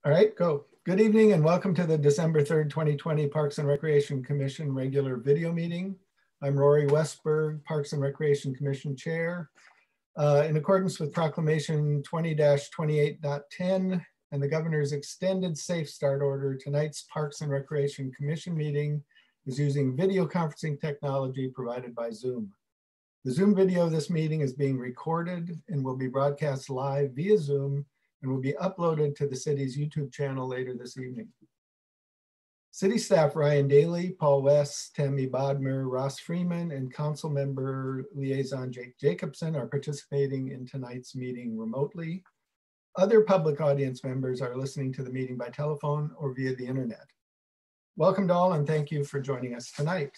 All right, go. Good evening and welcome to the December 3rd, 2020 Parks and Recreation Commission regular video meeting. I'm Rory Westberg, Parks and Recreation Commission Chair. In accordance with Proclamation 20-28.10 and the Governor's extended Safe Start Order, tonight's Parks and Recreation Commission meeting is using video conferencing technology provided by Zoom. The Zoom video of this meeting is being recorded and will be broadcast live via Zoom and will be uploaded to the city's YouTube channel later this evening. City staff Ryan Daly, Paul West, Tammy Bodmer, Ross Freeman, and council member liaison Jake Jacobson are participating in tonight's meeting remotely. Other public audience members are listening to the meeting by telephone or via the internet. Welcome to all and thank you for joining us tonight.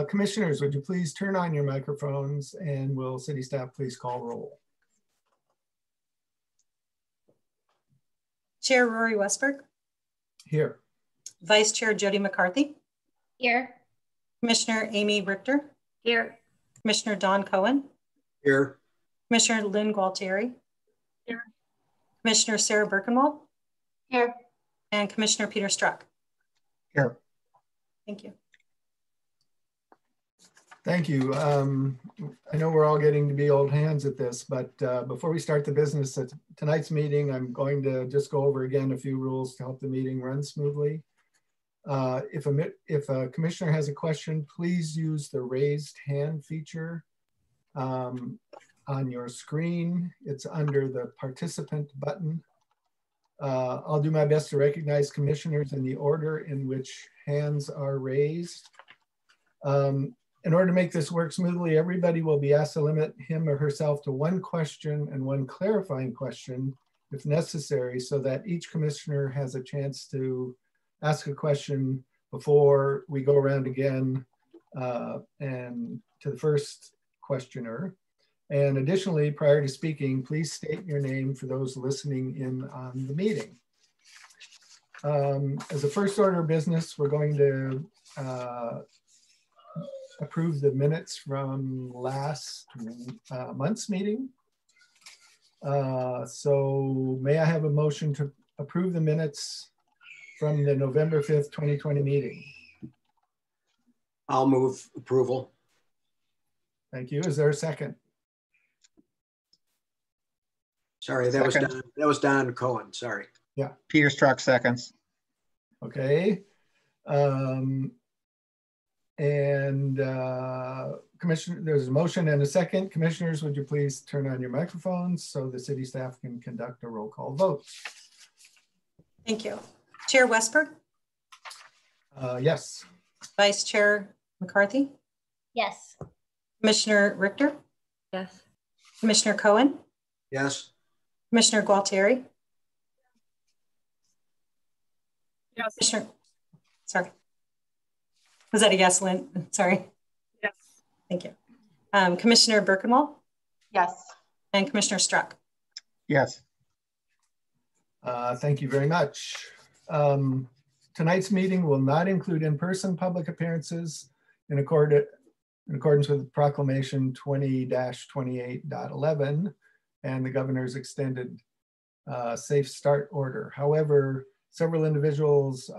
Commissioners, would you please turn on your microphones and will city staff please call roll? Chair Rory Westberg. Here. Vice Chair Jody McCarthy. Here. Commissioner Amy Richter. Here. Commissioner Don Cohen. Here. Commissioner Lynn Gualtieri. Here. Commissioner Sarah Birkenwald. Here. And Commissioner Peter Struck. Here. Thank you. Thank you. I know we're all getting to be old hands at this, but before we start the business at tonight's meeting, I'm going to just go over again a few rules to help the meeting run smoothly. If a commissioner has a question, please use the raised hand feature on your screen. It's under the participant button. I'll do my best to recognize commissioners in the order in which hands are raised. In order to make this work smoothly, everybody will be asked to limit him or herself to one question and one clarifying question if necessary, so that each commissioner has a chance to ask a question before we go around again and to the first questioner. And additionally, prior to speaking, please state your name for those listening in on the meeting. As a first order of business, we're going to approve the minutes from last month's meeting. So may I have a motion to approve the minutes from the November 5th, 2020 meeting? I'll move approval. Thank you. Is there a second? Sorry, that was Don Cohen. Sorry. Yeah. Peter Struck seconds. Okay. Commissioner, there's a motion and a second. Commissioners, would you please turn on your microphones so the city staff can conduct a roll call vote? Thank you. Chair Westberg. Yes. Vice Chair McCarthy. Yes. Commissioner Richter. Yes. Commissioner Cohen. Yes. Commissioner Gualtieri. Yes. Commissioner, sorry. Was that a yes, Lynn? Sorry. Yes. Thank you. Commissioner Birkenwald. Yes. And Commissioner Struck. Yes. Thank you very much. Tonight's meeting will not include in-person public appearances in accordance with Proclamation 20-28.11 and the Governor's extended Safe Start Order. However, several individuals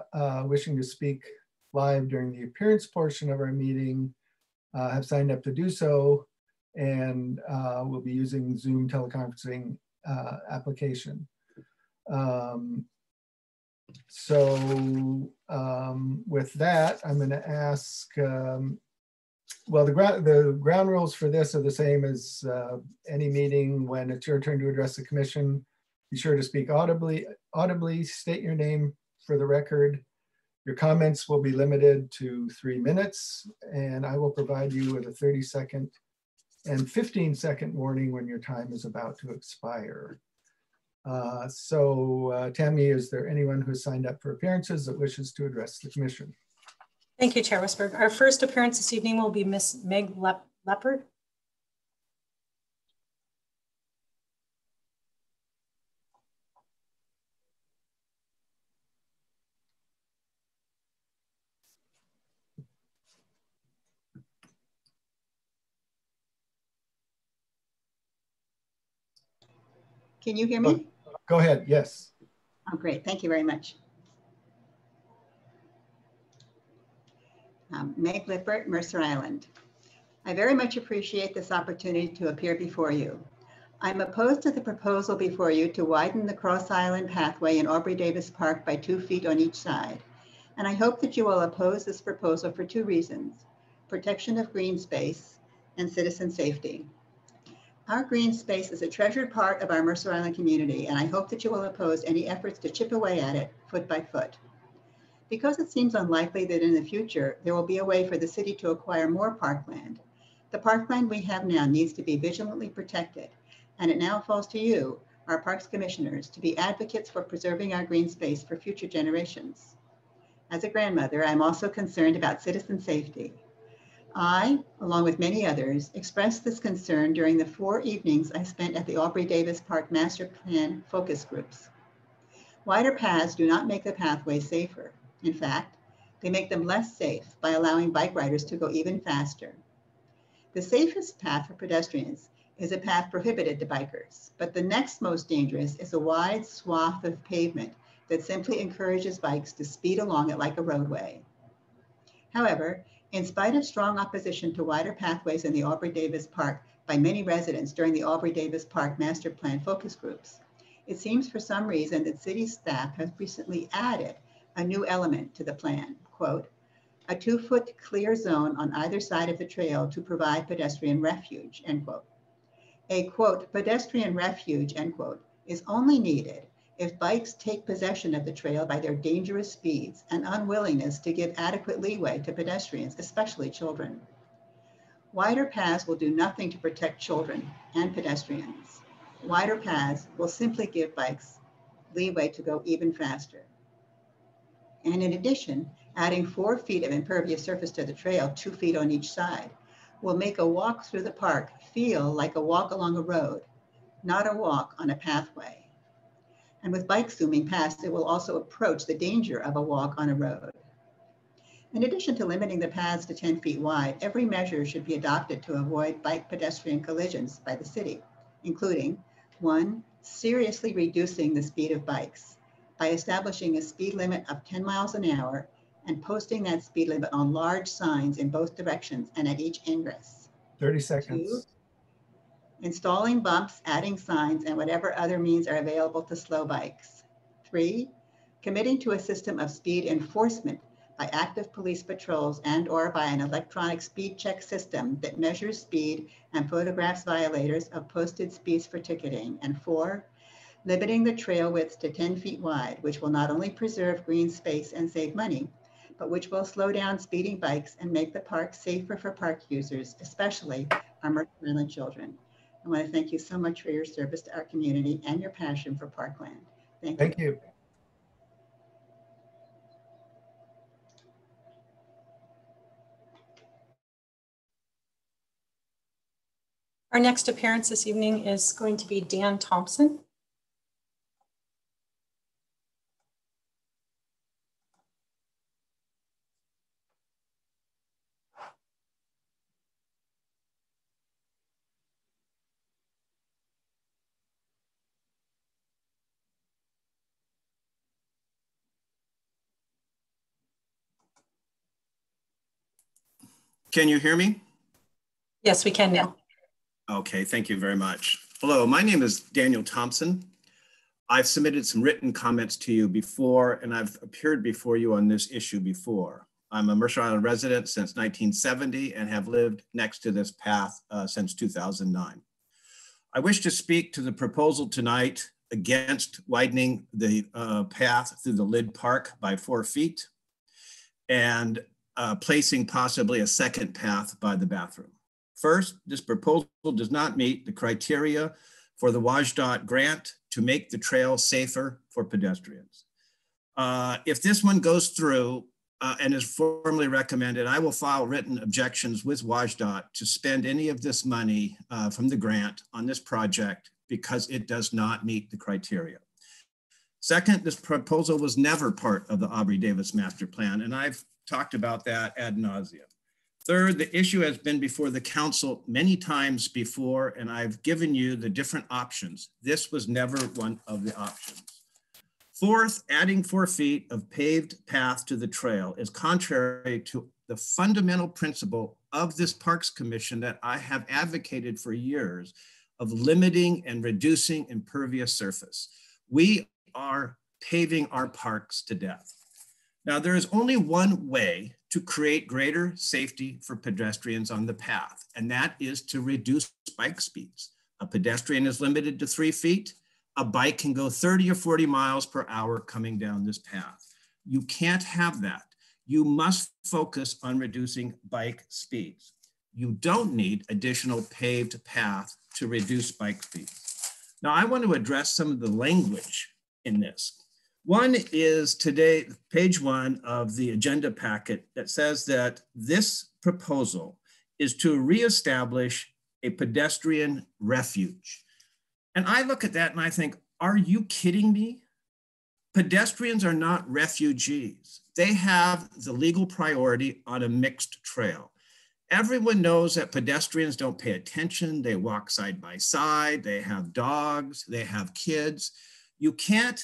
wishing to speak live during the appearance portion of our meeting have signed up to do so, and we'll be using Zoom teleconferencing application. With that, I'm going to ask, well, the ground rules for this are the same as any meeting. When it's your turn to address the commission, be sure to speak audibly, state your name for the record. Your comments will be limited to 3 minutes, and I will provide you with a 30-second and 15-second warning when your time is about to expire. Tammy, is there anyone who has signed up for appearances that wishes to address the commission? Thank you, Chair Westberg. Our first appearance this evening will be Miss Meg Leopard. Can you hear me? Go ahead, yes. Oh, great. Thank you very much. Meg Lippert, Mercer Island. I very much appreciate this opportunity to appear before you. I'm opposed to the proposal before you to widen the Cross Island pathway in Aubrey Davis Park by 2 feet on each side. And I hope that you will oppose this proposal for 2 reasons: protection of green space and citizen safety. Our green space is a treasured part of our Mercer Island community, and I hope that you will oppose any efforts to chip away at it foot by foot. Because it seems unlikely that in the future there will be a way for the city to acquire more parkland, the parkland we have now needs to be vigilantly protected, and it now falls to you, our Parks Commissioners, to be advocates for preserving our green space for future generations. As a grandmother, I'm also concerned about citizen safety. I, along with many others, expressed this concern during the 4 evenings I spent at the Aubrey Davis Park Master Plan focus groups. Wider paths do not make the pathways safer. In fact, they make them less safe by allowing bike riders to go even faster. The safest path for pedestrians is a path prohibited to bikers, but the next most dangerous is a wide swath of pavement that simply encourages bikes to speed along it like a roadway. However, in spite of strong opposition to wider pathways in the Aubrey Davis Park by many residents during the Aubrey Davis Park Master Plan focus groups, it seems for some reason that city staff has recently added a new element to the plan, quote, a 2-foot clear zone on either side of the trail to provide pedestrian refuge, end quote. A, quote, pedestrian refuge, end quote, is only needed if bikes take possession of the trail by their dangerous speeds and unwillingness to give adequate leeway to pedestrians, especially children. Wider paths will do nothing to protect children and pedestrians. Wider paths will simply give bikes leeway to go even faster. And in addition, adding 4 feet of impervious surface to the trail, 2 feet on each side, will make a walk through the park feel like a walk along a road, not a walk on a pathway. And with bikes zooming past, it will also approach the danger of a walk on a road. In addition to limiting the paths to 10 feet wide, every measure should be adopted to avoid bike pedestrian collisions by the city, including 1, seriously reducing the speed of bikes by establishing a speed limit of 10 miles an hour and posting that speed limit on large signs in both directions and at each ingress. 30 seconds. 2, installing bumps, adding signs, and whatever other means are available to slow bikes. 3, committing to a system of speed enforcement by active police patrols and/or by an electronic speed check system that measures speed and photographs violators of posted speeds for ticketing. And 4, limiting the trail width to 10 feet wide, which will not only preserve green space and save money, but which will slow down speeding bikes and make the park safer for park users, especially our Mercer Island children. I want to thank you so much for your service to our community and your passion for parkland. Thank you. Thank you. Our next appearance this evening is going to be Dan Thompson. Can you hear me? Yes, we can now. Okay, thank you very much. Hello, my name is Daniel Thompson. I've submitted some written comments to you before, and I've appeared before you on this issue before. I'm a Mercer Island resident since 1970 and have lived next to this path since 2009. I wish to speak to the proposal tonight against widening the path through the Lid Park by 4 feet and placing possibly a second path by the bathroom. First, this proposal does not meet the criteria for the WSDOT grant to make the trail safer for pedestrians. If this one goes through and is formally recommended, I will file written objections with WSDOT to spend any of this money from the grant on this project because it does not meet the criteria. Second, this proposal was never part of the Aubrey Davis Master Plan, and I've talked about that ad nauseum. Third, the issue has been before the council many times before, and I've given you the different options. This was never one of the options. Fourth, adding 4 feet of paved path to the trail is contrary to the fundamental principle of this Parks Commission that I have advocated for years of limiting and reducing impervious surface. We are paving our parks to death. Now, there is only one way to create greater safety for pedestrians on the path, and that is to reduce bike speeds. A pedestrian is limited to 3 feet. A bike can go 30 or 40 miles per hour coming down this path. You can't have that. You must focus on reducing bike speeds. You don't need additional paved path to reduce bike speeds. Now, I want to address some of the language in this. One is today, page 1 of the agenda packet that says that this proposal is to reestablish a pedestrian refuge. And I look at that and I think, are you kidding me? Pedestrians are not refugees. They have the legal priority on a mixed trail. Everyone knows that pedestrians don't pay attention. They walk side by side. They have dogs. They have kids. You can't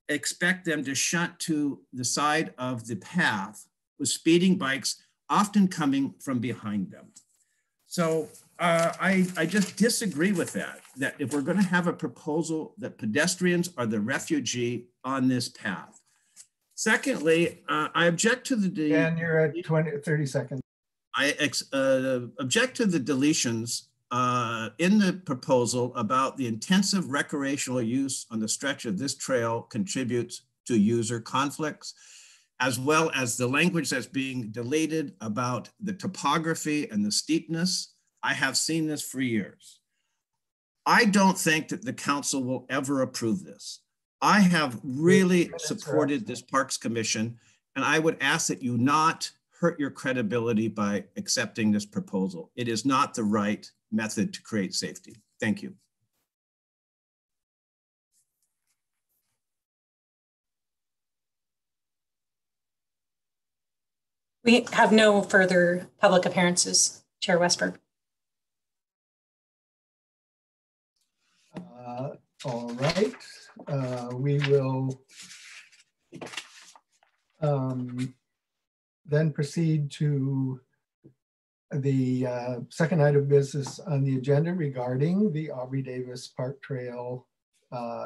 expect them to shunt to the side of the path with speeding bikes, often coming from behind them. So I just disagree with that if we're going to have a proposal that pedestrians are the refugee on this path. Secondly, I object to the... And you're at 30 seconds. I object to the deletions in the proposal about the intensive recreational use on the stretch of this trail contributes to user conflicts, as well as the language that's being deleted about the topography and the steepness. I have seen this for years. I don't think that the council will ever approve this. I have really supported this Parks Commission, and I would ask that you not hurt your credibility by accepting this proposal. It is not the right method to create safety. Thank you. We have no further public appearances, Chair Westberg. All right, we will then proceed to the second item of business on the agenda regarding the Aubrey Davis Park Trail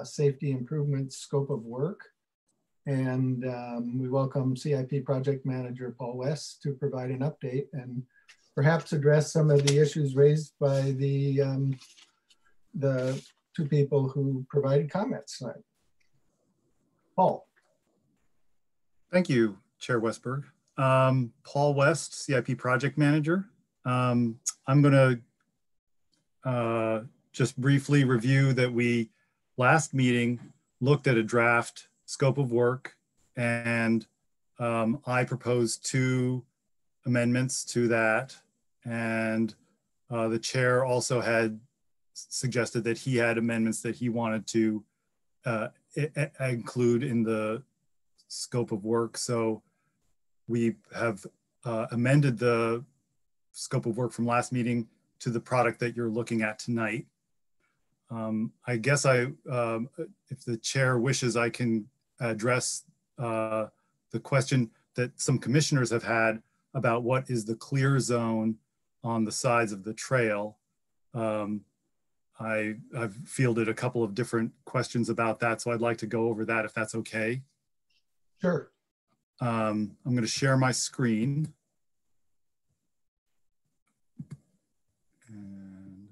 safety improvement scope of work. And we welcome CIP project manager Paul West to provide an update and perhaps address some of the issues raised by the 2 people who provided comments tonight. Paul. Thank you, Chair Westberg. Paul West, CIP project manager. I'm going to just briefly review that we last meeting looked at a draft scope of work, and I proposed 2 amendments to that, and the chair also had suggested that he had amendments that he wanted to include in the scope of work. So we have amended the scope of work from last meeting to the product that you're looking at tonight. I guess if the chair wishes, I can address the question that some commissioners have had about what is the clear zone on the sides of the trail. I've fielded a couple of different questions about that, so I'd like to go over that if that's okay. Sure. I'm going to share my screen. And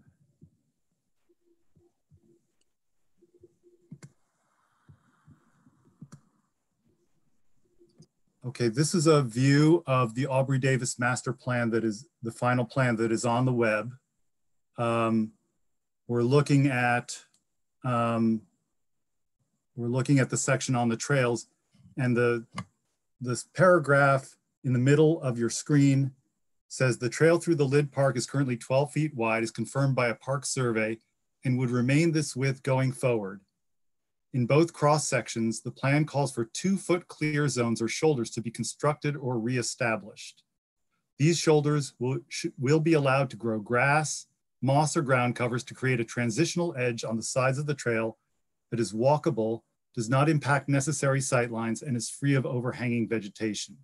okay, this is a view of the Aubrey Davis master plan that is the final plan that is on the web. We're looking at the section on the trails, and this paragraph in the middle of your screen says the trail through the Lid Park is currently 12 feet wide, is confirmed by a park survey, and would remain this width going forward. In both cross sections, the plan calls for 2-foot clear zones or shoulders to be constructed or reestablished. These shoulders will be allowed to grow grass, moss, or ground covers to create a transitional edge on the sides of the trail that is walkable, does not impact necessary sight lines, and is free of overhanging vegetation.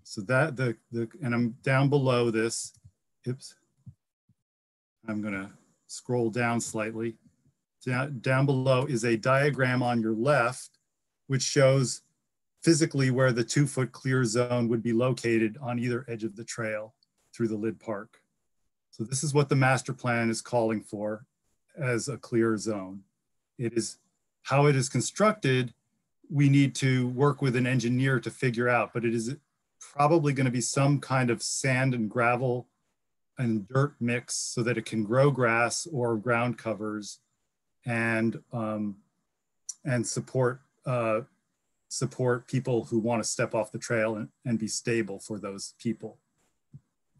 So that and I'm down below this. Oops. I'm gonna scroll down slightly. Down below is a diagram on your left, which shows physically where the 2-foot clear zone would be located on either edge of the trail through the Lid Park. So this is what the master plan is calling for as a clear zone. It is how it is constructed. We need to work with an engineer to figure out, but it is probably going to be some kind of sand and gravel and dirt mix so that it can grow grass or ground covers and support people who want to step off the trail and be stable for those people.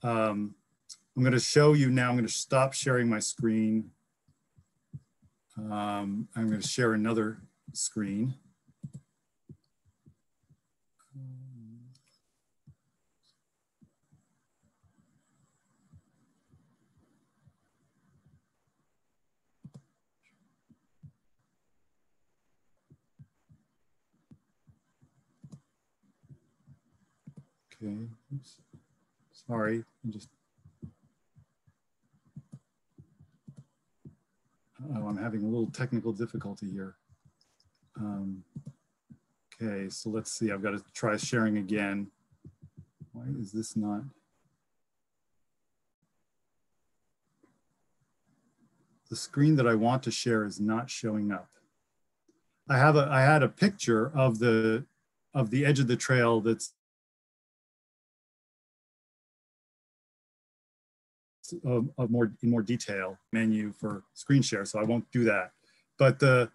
I'm going to show you now. I'm going to stop sharing my screen. I'm going to share another screen. Okay, oops. Sorry, I'm having a little technical difficulty here. Okay, so let's see, I've got to try sharing again. Why is this not? The screen that I want to share is not showing up. I had a picture of the edge of the trail that's in more detail menu for screen share, so I won't do that. But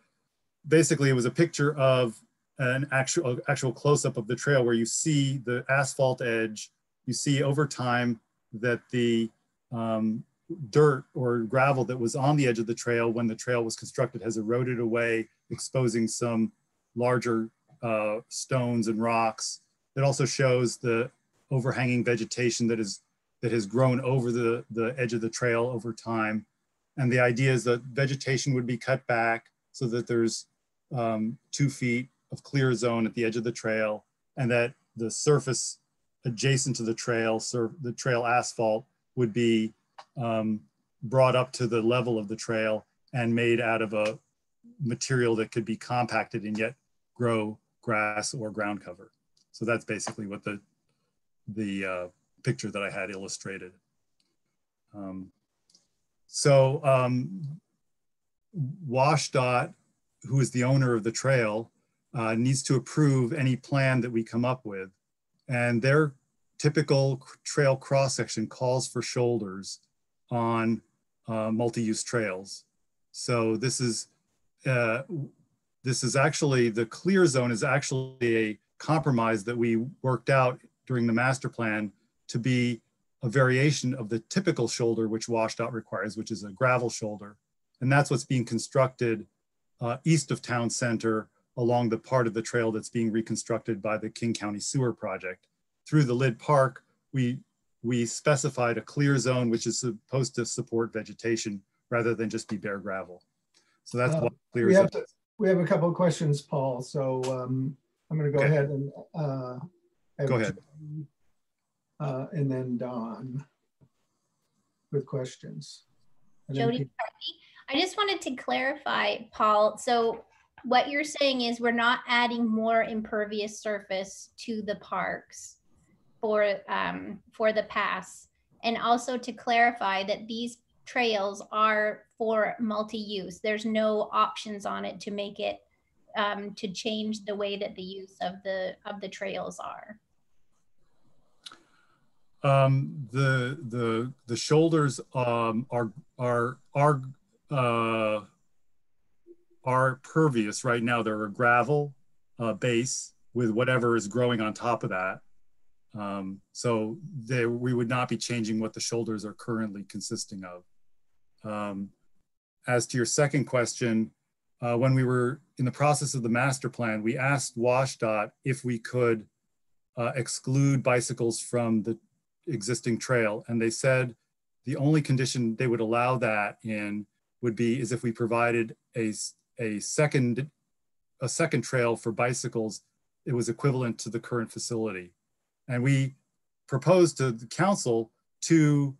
basically it was a picture of an actual close-up of the trail where you see the asphalt edge. You see over time that the dirt or gravel that was on the edge of the trail when the trail was constructed has eroded away, exposing some larger stones and rocks. It also shows the overhanging vegetation that has grown over the edge of the trail over time. And the idea is that vegetation would be cut back so that there's 2 feet of clear zone at the edge of the trail, and that the surface adjacent to the trail asphalt would be brought up to the level of the trail and made out of a material that could be compacted and yet grow grass or ground cover. So that's basically what the picture that I had illustrated. WashDOT, who is the owner of the trail, needs to approve any plan that we come up with. And their typical trail cross-section calls for shoulders on multi-use trails. So this is actually, the clear zone is actually a compromise that we worked out during the master plan to be a variation of the typical shoulder which WashDOT requires, which is a gravel shoulder. And that's what's being constructed east of town center along the part of the trail that's being reconstructed by the King County Sewer Project. Through the Lid Park, we specified a clear zone which is supposed to support vegetation rather than just be bare gravel. So that's what clear zone is. We have a couple of questions, Paul. So I'm going to go ahead and go ahead. And then Dawn with questions. Jody, I just wanted to clarify, Paul. So what you're saying is we're not adding more impervious surface to the parks for the pass, and also to clarify that these trails are for multi-use. There's no options on it to make it to change the way that the use of the trails are. The shoulders are pervious right now. They're a gravel base with whatever is growing on top of that. So we would not be changing what the shoulders are currently consisting of. As to your second question, when we were in the process of the master plan, we asked WashDOT if we could exclude bicycles from the existing trail. And they said the only condition they would allow that in would be is if we provided a second trail for bicycles, it was equivalent to the current facility. And we proposed to the council two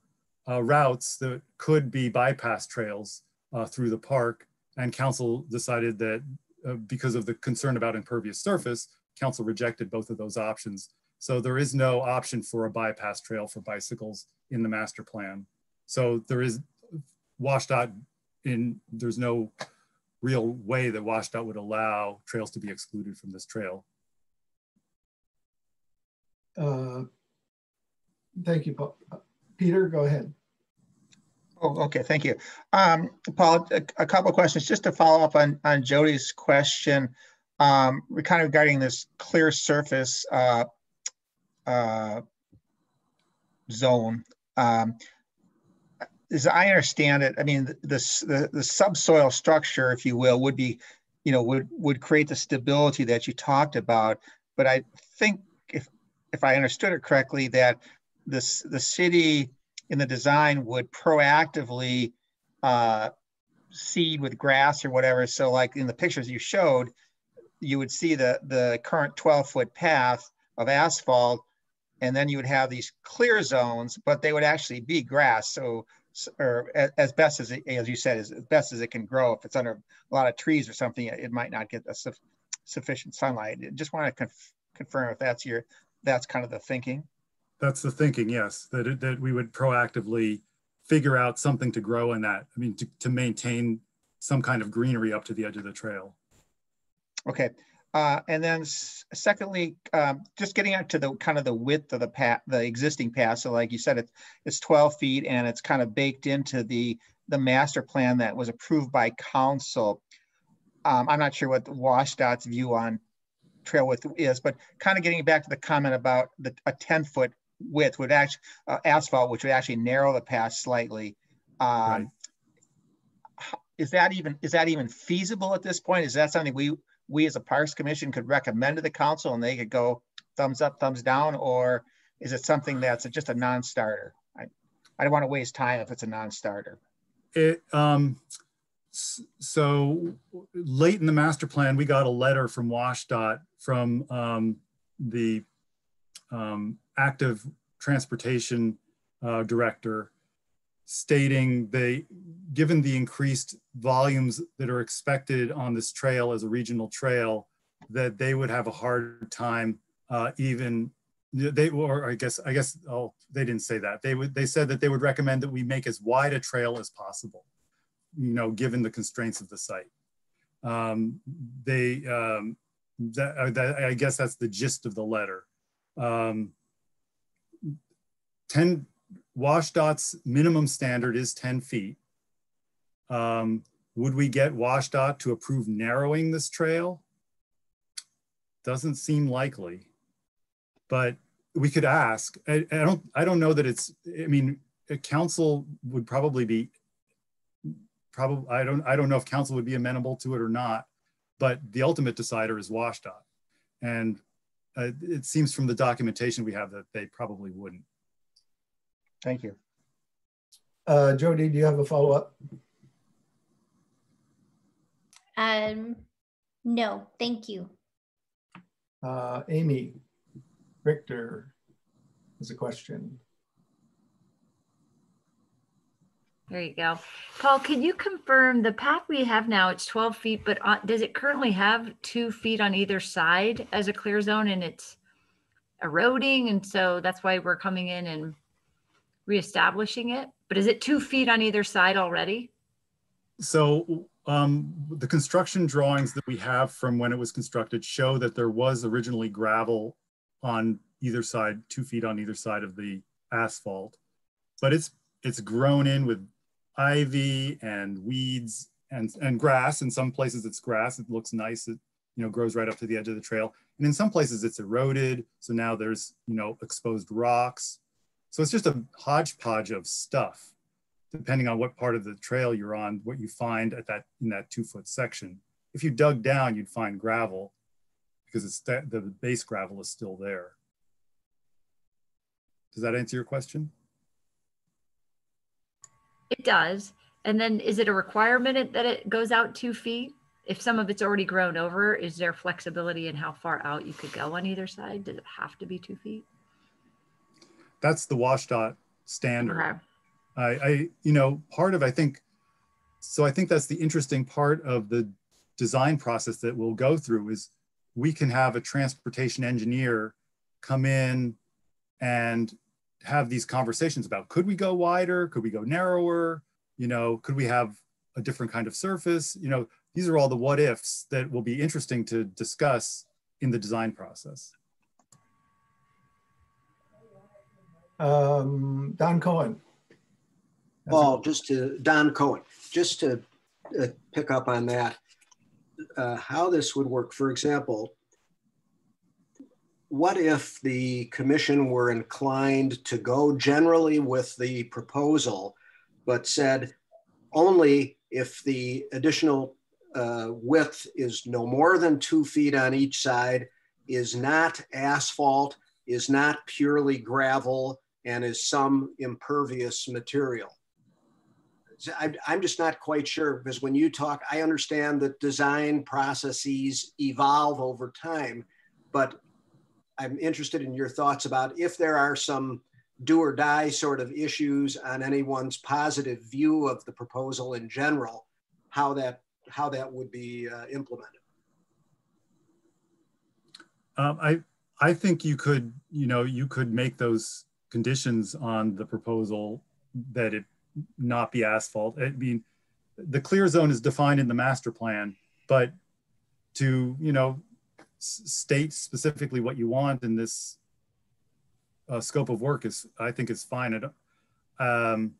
routes that could be bypass trails through the park. And council decided that because of the concern about impervious surface, council rejected both of those options. So there is no option for a bypass trail for bicycles in the master plan. So there is WashDOT there's no real way that WashDOT would allow trails to be excluded from this trail. Thank you, Paul. Peter, go ahead. Oh, okay, thank you. Paul, a couple of questions just to follow up on Jody's question, kind of regarding this clear surface zone. As I understand it, I mean, the subsoil structure, if you will, would be, would create the stability that you talked about. But I think if I understood it correctly, that the city in the design would proactively seed with grass or whatever. So like in the pictures you showed, you would see the current 12-foot path of asphalt, and then you would have these clear zones, but they would actually be grass. So, or as best as you said, as best as it can grow. If it's under a lot of trees or something, it might not get sufficient sunlight. I just want to confirm if that's kind of the thinking. That's the thinking, yes, that we would proactively figure out something to grow in that. I mean, to maintain some kind of greenery up to the edge of the trail. Okay. And then secondly, just getting out to the kind of the width of the existing path. So like you said, it's 12 feet and it's kind of baked into the master plan that was approved by council. I'm not sure what the WashDOT's view on trail width is, but kind of getting back to the comment about a 10-foot width would actually asphalt, which would actually narrow the path slightly. Right. Is that even feasible at this point? Is that something we as a Parks Commission could recommend to the council and they could go thumbs up, thumbs down, or is it something that's just a non-starter? I don't want to waste time if it's a non-starter. So late in the master plan, we got a letter from WashDOT from the active transportation director stating given the increased volumes that are expected on this trail as a regional trail, that they would have a hard time they didn't say that. They said that they would recommend that we make as wide a trail as possible, given the constraints of the site. I guess that's the gist of the letter. WashDOT's minimum standard is 10 feet. Would we get WashDOT to approve narrowing this trail? Doesn't seem likely, but we could ask. I don't know that it's, I mean, a council would probably be, I don't know if council would be amenable to it or not, but the ultimate decider is WashDOT. And it seems from the documentation we have that they probably wouldn't. Thank you. Jody, do you have a follow-up? No, thank you. Amy, Richter has a question. There you go. Paul, can you confirm the path we have now, it's 12 feet, but does it currently have 2 feet on either side as a clear zone and it's eroding? And so that's why we're coming in and reestablishing it, but is it 2 feet on either side already? So the construction drawings that we have from when it was constructed show that there was originally gravel on either side, 2 feet on either side of the asphalt, but it's grown in with ivy and weeds and grass. In some places it's grass, it looks nice, it grows right up to the edge of the trail. And in some places it's eroded, so now there's exposed rocks. So it's just a hodgepodge of stuff, depending on what part of the trail you're on, what you find in that 2 foot section. If you dug down, you'd find gravel because the base gravel is still there. Does that answer your question? It does. And then is it a requirement that it goes out 2 feet? If some of it's already grown over, is there flexibility in how far out you could go on either side? Does it have to be 2 feet? That's the WashDOT standard. Okay. You know, part of, I think that's the interesting part of the design process that we'll go through is we can have a transportation engineer come in and have these conversations about, could we go wider? Could we go narrower? You know, could we have a different kind of surface? You know, these are all the what ifs that will be interesting to discuss in the design process. Don Cohen. Paul, Don Cohen, just to pick up on that, how this would work. For example, what if the commission were inclined to go generally with the proposal, but said only if the additional width is no more than 2 feet on each side, is not asphalt, is not purely gravel, and is some impervious material? I'm just not quite sure, because when you talk, I understand that design processes evolve over time, but I'm interested in your thoughts about if there are some do or die sort of issues on anyone's positive view of the proposal in general, how that would be implemented. I think you could make those conditions on the proposal that it not be asphalt. I mean, the clear zone is defined in the master plan, but to, you know, state specifically what you want in this scope of work I think is fine. You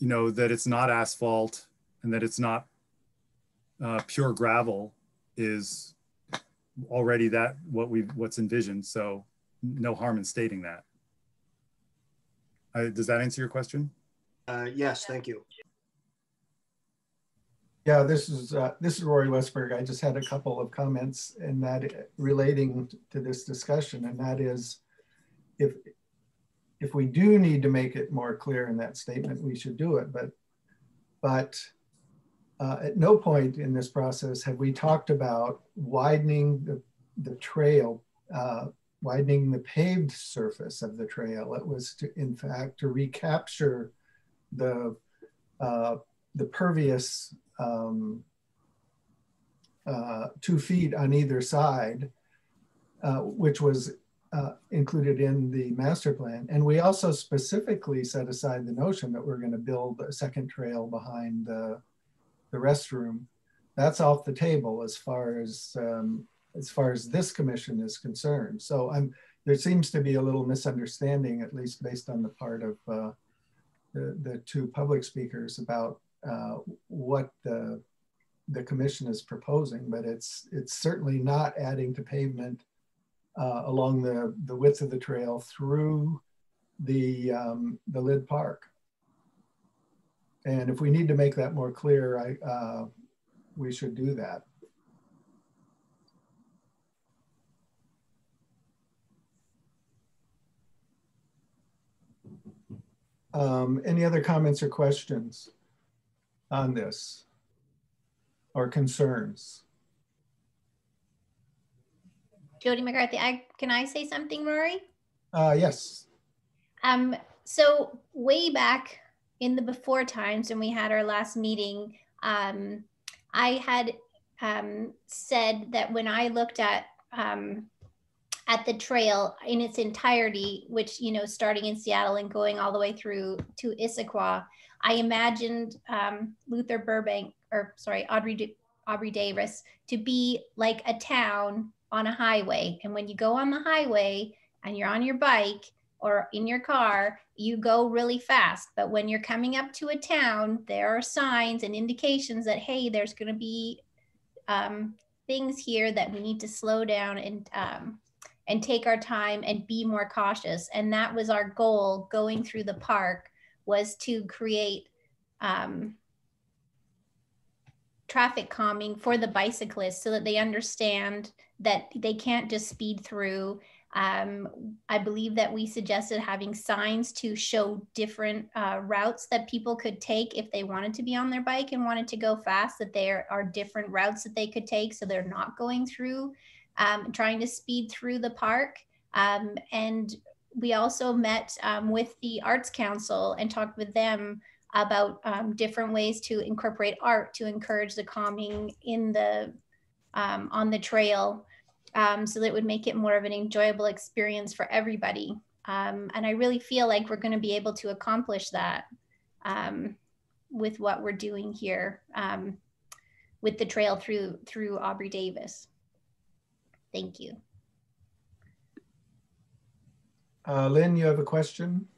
know, that it's not asphalt and that it's not pure gravel is already what's envisioned. So no harm in stating that. Does that answer your question? Yes, thank you. Yeah, this is Rory Westberg. I just had a couple of comments and that relating to this discussion, and that is, if we do need to make it more clear in that statement, we should do it. But at no point in this process have we talked about widening the trail, widening the paved surface of the trail. It was in fact to recapture the pervious 2 feet on either side, which was included in the master plan. And we also specifically set aside the notion that we're going to build a second trail behind the restroom. That's off the table as far as this commission is concerned. So there seems to be a little misunderstanding, at least based on the part of the two public speakers, about what the commission is proposing, but it's certainly not adding to pavement along the width of the trail through the Lid Park. And if we need to make that more clear, we should do that. Any other comments or questions on this or concerns? Jody McCarthy, can I say something, Rory? Yes. So way back in the before times when we had our last meeting, I had said that when I looked at the trail in its entirety, which, you know, starting in Seattle and going all the way through to Issaquah, I imagined Aubrey Davis to be like a town on a highway. And when you go on the highway and you're on your bike or in your car, you go really fast. But when you're coming up to a town, there are signs and indications that, hey, there's going to be things here that we need to slow down and take our time and be more cautious. And that was our goal going through the park, was to create traffic calming for the bicyclists so that they understand that they can't just speed through. I believe that we suggested having signs to show different routes that people could take if they wanted to be on their bike and wanted to go fast, that there are different routes that they could take so they're not going through, trying to speed through the park. And we also met with the Arts Council and talked with them about different ways to incorporate art to encourage the calming in the on the trail, so that it would make it more of an enjoyable experience for everybody. And I really feel like we're going to be able to accomplish that with what we're doing here with the trail through Aubrey Davis. Thank you. Lynn, you have a question?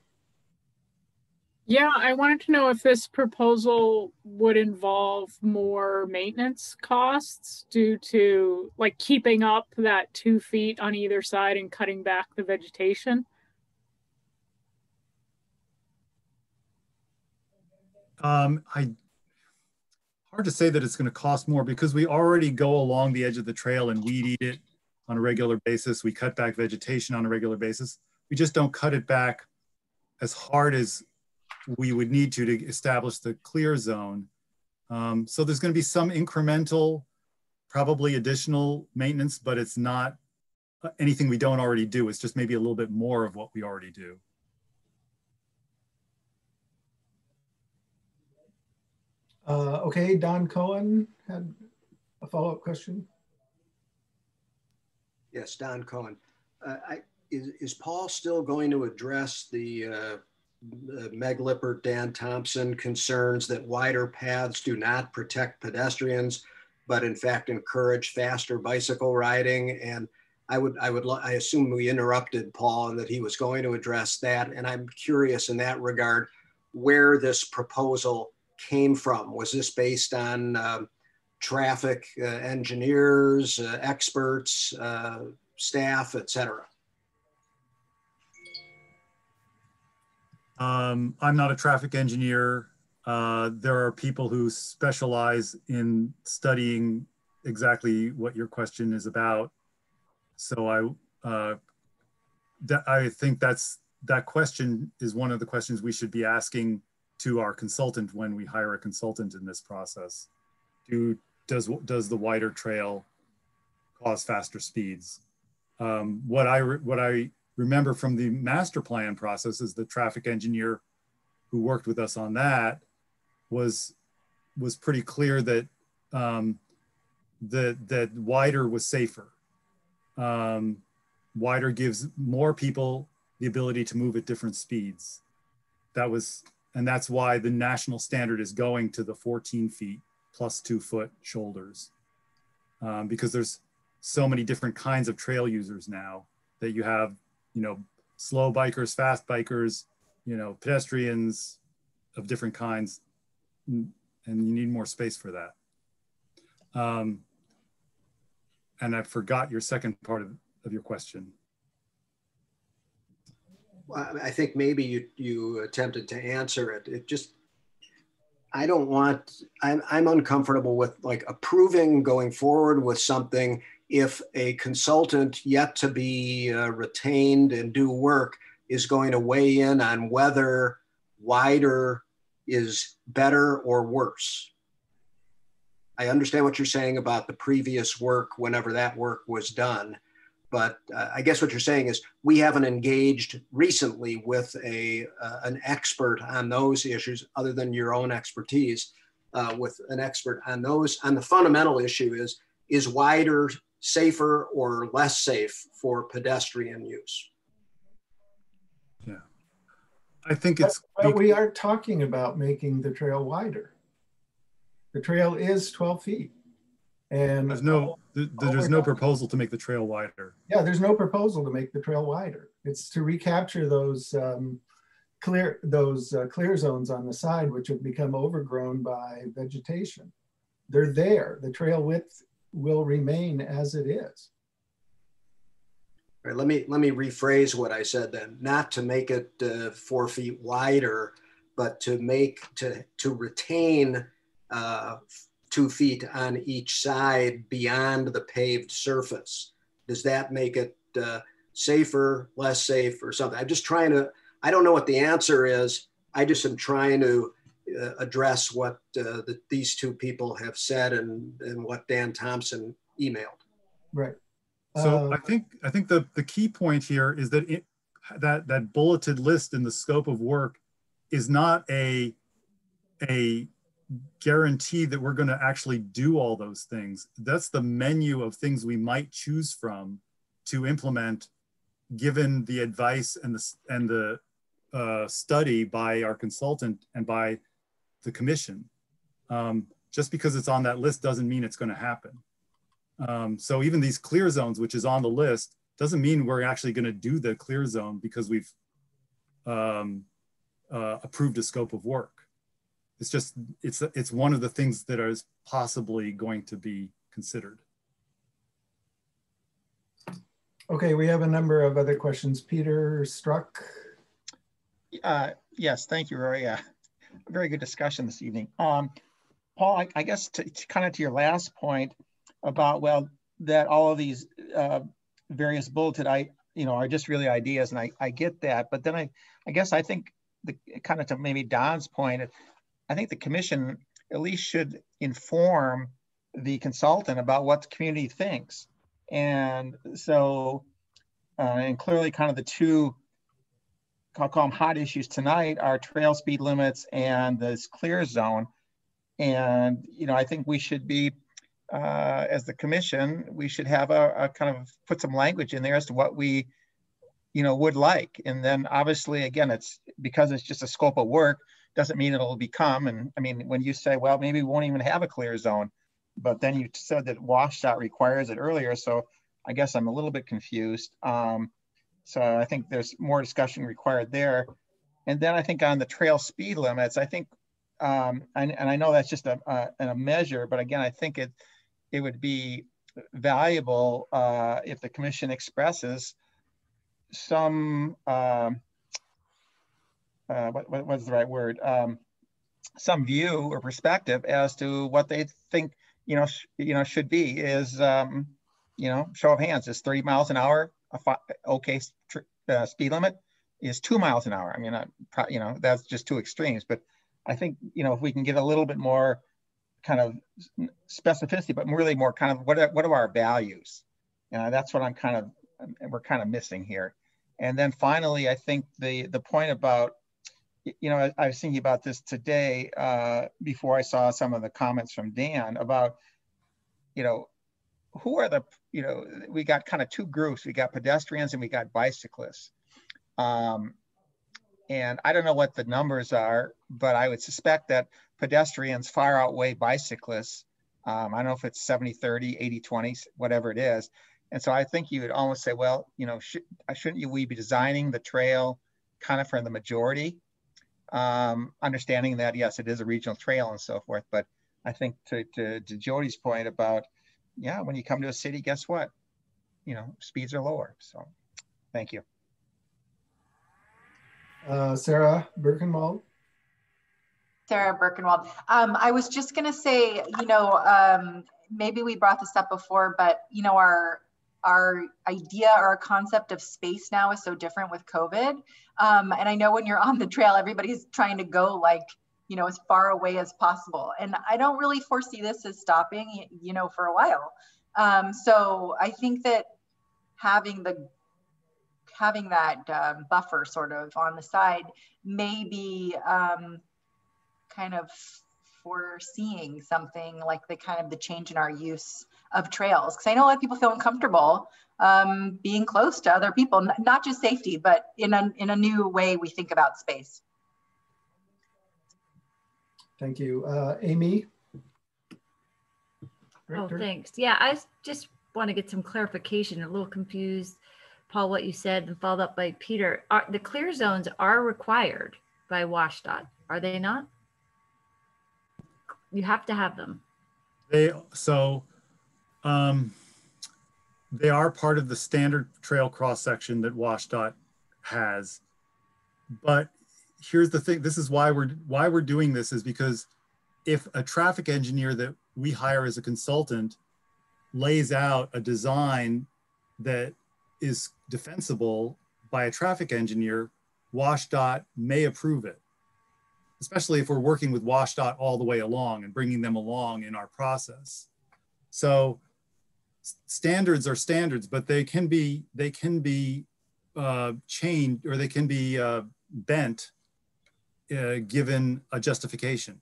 Yeah, I wanted to know if this proposal would involve more maintenance costs due to like keeping up that 2 feet on either side and cutting back the vegetation. Hard to say that it's going to cost more because we already go along the edge of the trail and weed eat it on a regular basis. We cut back vegetation on a regular basis. We just don't cut it back as hard as we would need to establish the clear zone. So there's going to be some incremental, probably additional maintenance, but it's not anything we don't already do. It's just maybe a little bit more of what we already do. Okay, Don Cohen had a follow-up question. Yes, Don Cohen. Is Paul still going to address the Meg Lippert, Dan Thompson concerns that wider paths do not protect pedestrians, but in fact encourage faster bicycle riding? And I assume we interrupted Paul and that he was going to address that. And I'm curious in that regard, where this proposal came from. Was this based on traffic engineers, experts, staff, et cetera? I'm not a traffic engineer. There are people who specialize in studying exactly what your question is about. So I think that question is one of the questions we should be asking to our consultant when we hire a consultant in this process. Does the wider trail cause faster speeds? What I remember from the master plan process is the traffic engineer who worked with us on that was pretty clear that that wider was safer. Wider gives more people the ability to move at different speeds. And that's why the national standard is going to the 14 feet plus 2 foot shoulders, because there's so many different kinds of trail users now that you have, slow bikers, fast bikers, pedestrians of different kinds, and you need more space for that. And I forgot your second part of your question. Well, I think maybe you attempted to answer it. I'm uncomfortable with like approving going forward with something if a consultant yet to be retained and do work is going to weigh in on whether wider is better or worse. I understand what you're saying about the previous work, whenever that work was done. But I guess what you're saying is we haven't engaged recently with an expert on those issues other than your own expertise, with an expert on those. On the fundamental issue is wider safer or less safe for pedestrian use? Yeah, I think it's. But we are talking about making the trail wider. The trail is 12 feet. And there's no proposal to make the trail wider. Yeah, there's no proposal to make the trail wider. It's to recapture those clear zones on the side, which have become overgrown by vegetation. They're there. The trail width will remain as it is. All right, let me rephrase what I said then. Not to make it 4 feet wider, but to retain 2 feet on each side beyond the paved surface. Does that make it safer, less safe, or something? I'm just trying to, I don't know what the answer is. I just am trying to address what these two people have said and what Dan Thompson emailed. Right. So I think the key point here is that that bulleted list in the scope of work is not a guarantee that we're going to actually do all those things. That's the menu of things we might choose from to implement, given the advice and the study by our consultant and by the commission. Just because it's on that list doesn't mean it's going to happen. So even these clear zones, which is on the list, doesn't mean we're actually going to do the clear zone because we've approved a scope of work. It's just, it's one of the things that is possibly going to be considered. Okay, we have a number of other questions. Peter Struck. Yes, thank you, Rory. Very good discussion this evening. Paul, I guess to kind of to your last point about, well, that all of these various bulleted, are just really ideas, and I get that. But then I guess I think kind of to maybe Don's point, I think the commission at least should inform the consultant about what the community thinks. And so, and clearly kind of the two, I'll call them hot issues tonight, are trail speed limits and this clear zone. And, I think we should be, as the commission, we should have a kind of put some language in there as to what we, would like. And then obviously, again, it's because it's just a scope of work, doesn't mean it'll become. And I mean, when you say, well, maybe we won't even have a clear zone, but then you said that WashDOT requires it earlier. So I guess I'm a little bit confused. So I think there's more discussion required there. And then I think on the trail speed limits, I think, and I know that's just a measure, but again, I think it would be valuable if the commission expresses some, what's the right word? Some view or perspective as to what they think, should be. Is, show of hands, is 30 miles an hour okay speed limit? Is 2 miles an hour? I mean, that's just two extremes. But I think, if we can get a little bit more kind of specificity, but really more kind of what are our values? That's what we're kind of missing here. And then finally, I think the point about, I was thinking about this today before I saw some of the comments from Dan about, who are the, we got kind of two groups. We got pedestrians and we got bicyclists. And I don't know what the numbers are, but I would suspect that pedestrians far outweigh bicyclists. I don't know if it's 70-30, 80-20, whatever it is. And so I think you would almost say, well, shouldn't we be designing the trail kind of for the majority? Understanding that, yes, it is a regional trail and so forth. But I think to Jody's point about, yeah, when you come to a city, guess what? Speeds are lower. So thank you. Sarah Birkenwald. Sarah Birkenwald. I was just going to say, maybe we brought this up before, but our idea or our concept of space now is so different with COVID. And I know when you're on the trail, everybody's trying to go as far away as possible. And I don't really foresee this as stopping, for a while. So I think that having that buffer sort of on the side may be kind of foreseeing something like the change in our use of trails. Because I know a lot of people feel uncomfortable being close to other people, not just safety, but in a new way we think about space. Thank you. Amy? Oh, thanks. Yeah, I just want to get some clarification. A little confused, Paul, what you said, and followed up by Peter. The clear zones are required by WashDOT, are they not? You have to have them. They are part of the standard trail cross section that WashDOT has. But here's the thing, this is why we're doing this, is because if a traffic engineer that we hire as a consultant lays out a design that is defensible by a traffic engineer, WashDOT may approve it, especially if we're working with WashDOT all the way along and bringing them along in our process. So standards are standards, but they can be changed, or they can be bent given a justification.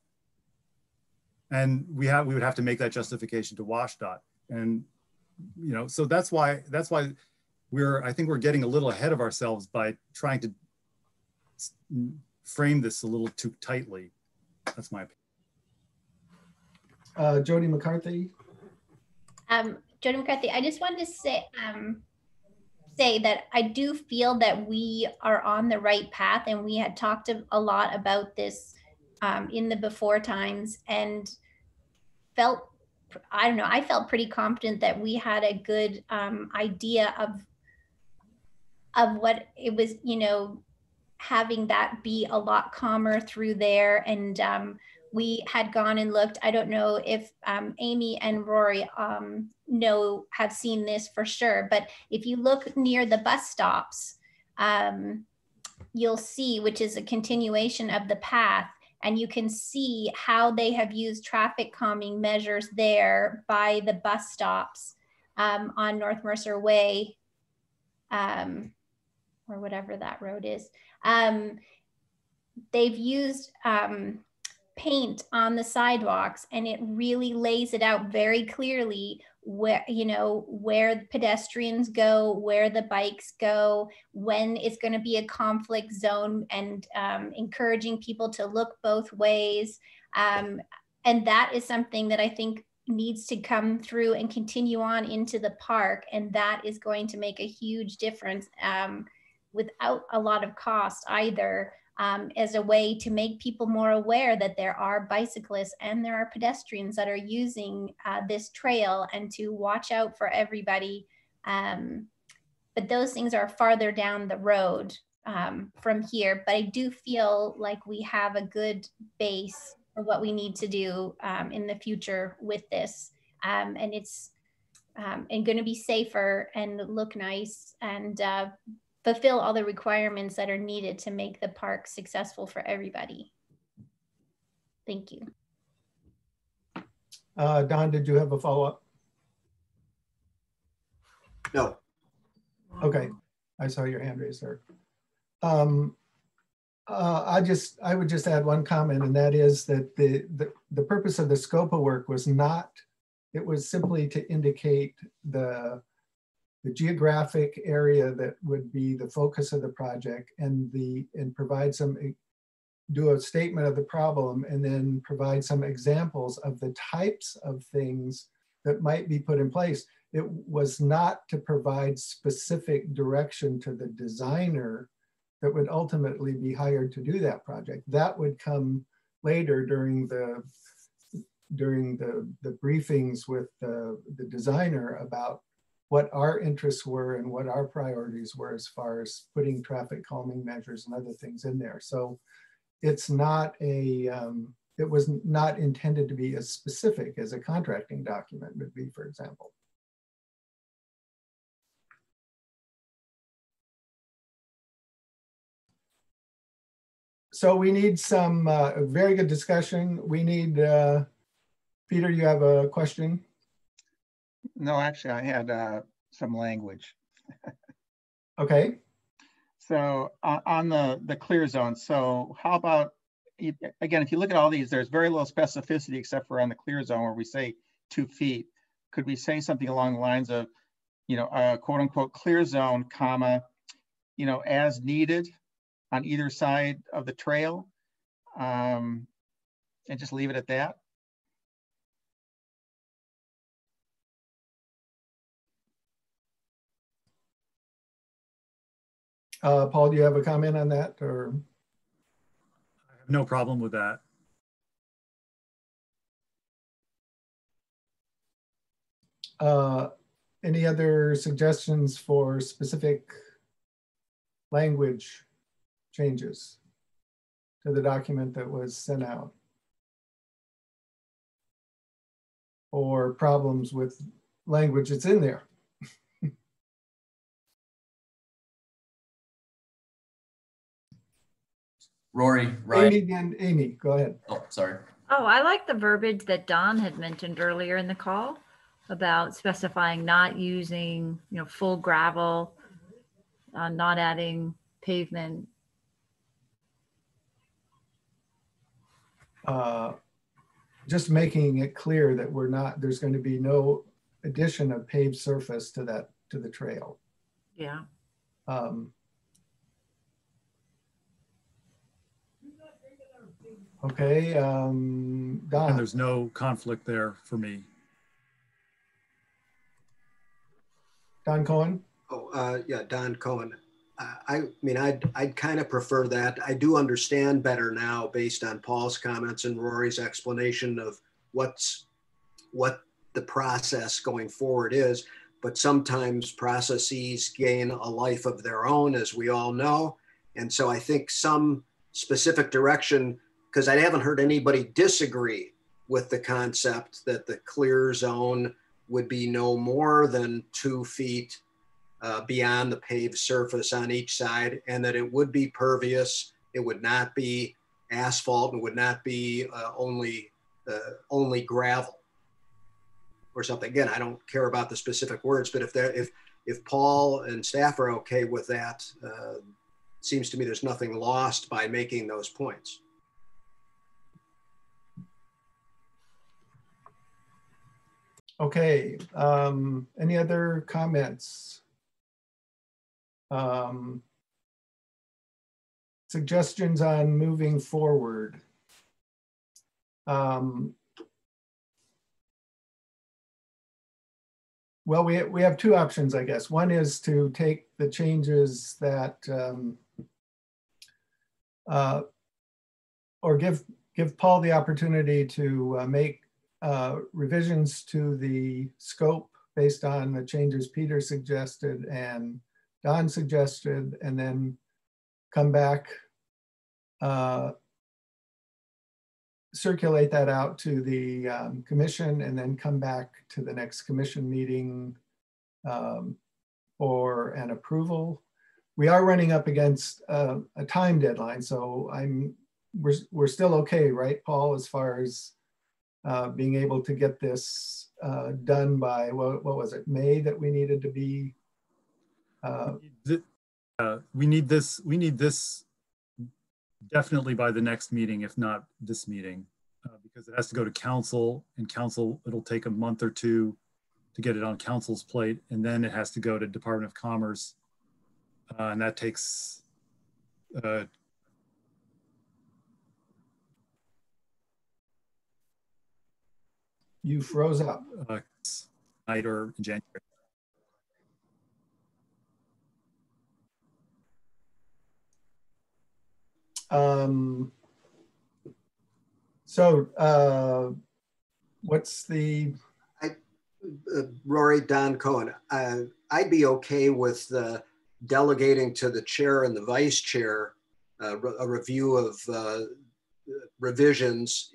And we would have to make that justification to WashDOT. And so that's why I think we're getting a little ahead of ourselves by trying to frame this a little too tightly. That's my opinion. Jody McCarthy. Jody McCarthy, I just wanted to say that I do feel that we are on the right path, and we had talked a lot about this in the before times, and I felt pretty confident that we had a good idea of what it was, having that be a lot calmer through there. And we had gone and looked. I don't know if Amy and Rory have seen this for sure, but if you look near the bus stops, you'll see, which is a continuation of the path, and you can see how they have used traffic calming measures there by the bus stops on North Mercer Way, or whatever that road is. They've used paint on the sidewalks, and it really lays it out very clearly where the pedestrians go, where the bikes go, when it's going to be a conflict zone, and encouraging people to look both ways. And that is something that I think needs to come through and continue on into the park. And that is going to make a huge difference without a lot of cost either, as a way to make people more aware that there are bicyclists and there are pedestrians that are using this trail, and to watch out for everybody. But those things are farther down the road from here. But I do feel like we have a good base for what we need to do in the future with this. And it's going to be safer and look nice, and fulfill all the requirements that are needed to make the park successful for everybody. Thank you. Don, did you have a follow-up? No. Okay, I saw your hand raised, sir. I would just add one comment, and that is that the purpose of the scope of work was not, it was simply to indicate the geographic area that would be the focus of the project, and provide do a statement of the problem, and then provide some examples of the types of things that might be put in place. It was not to provide specific direction to the designer that would ultimately be hired to do that project. That would come later during the briefings with the designer about what our interests were and what our priorities were as far as putting traffic calming measures and other things in there. So it's not it was not intended to be as specific as a contracting document would be, for example. So we need some very good discussion. We need, Peter, you have a question? No, actually, I had some language. Okay. So on the clear zone, so how about, again, if you look at all these, there's very little specificity except for on the clear zone where we say 2 feet. Could we say something along the lines of, quote unquote, clear zone, comma, as needed on either side of the trail, and just leave it at that? Paul, do you have a comment on that, or? I have no problem with that. Any other suggestions for specific language changes to the document that was sent out? Or problems with language that's in there? Rory, Ryan. Amy, go ahead. Oh, sorry. Oh, I like the verbiage that Don had mentioned earlier in the call about specifying not using, full gravel, not adding pavement. Just making it clear that there's going to be no addition of paved surface to the trail. Yeah. Okay, Don. And there's no conflict there for me. Don Cohen? Oh, yeah, Don Cohen. I mean, I'd kind of prefer that. I do understand better now based on Paul's comments and Rory's explanation of what the process going forward is. But sometimes processes gain a life of their own, as we all know. And so I think some specific direction, because I haven't heard anybody disagree with the concept that the clear zone would be no more than 2 feet beyond the paved surface on each side, and that it would be pervious. It would not be asphalt, and would not be only gravel or something. Again, I don't care about the specific words, but if Paul and staff are okay with that, seems to me there's nothing lost by making those points. Okay, any other comments? Suggestions on moving forward? Well, we have two options, I guess. One is to take the changes that, or give Paul the opportunity to make revisions to the scope based on the changes Peter suggested and Don suggested, and then come back, circulate that out to the commission, and then come back to the next commission meeting for an approval. We are running up against a time deadline, so we're still okay, right, Paul, as far as being able to get this done by, what was it, May that we needed to be? We need this definitely by the next meeting, if not this meeting, because it has to go to council, and council, it'll take a month or two to get it on council's plate, and then it has to go to Department of Commerce, and that takes You froze up. Night or in January. What's the? Rory, Don Cohen, I'd be okay with delegating to the chair and the vice chair a review of revisions,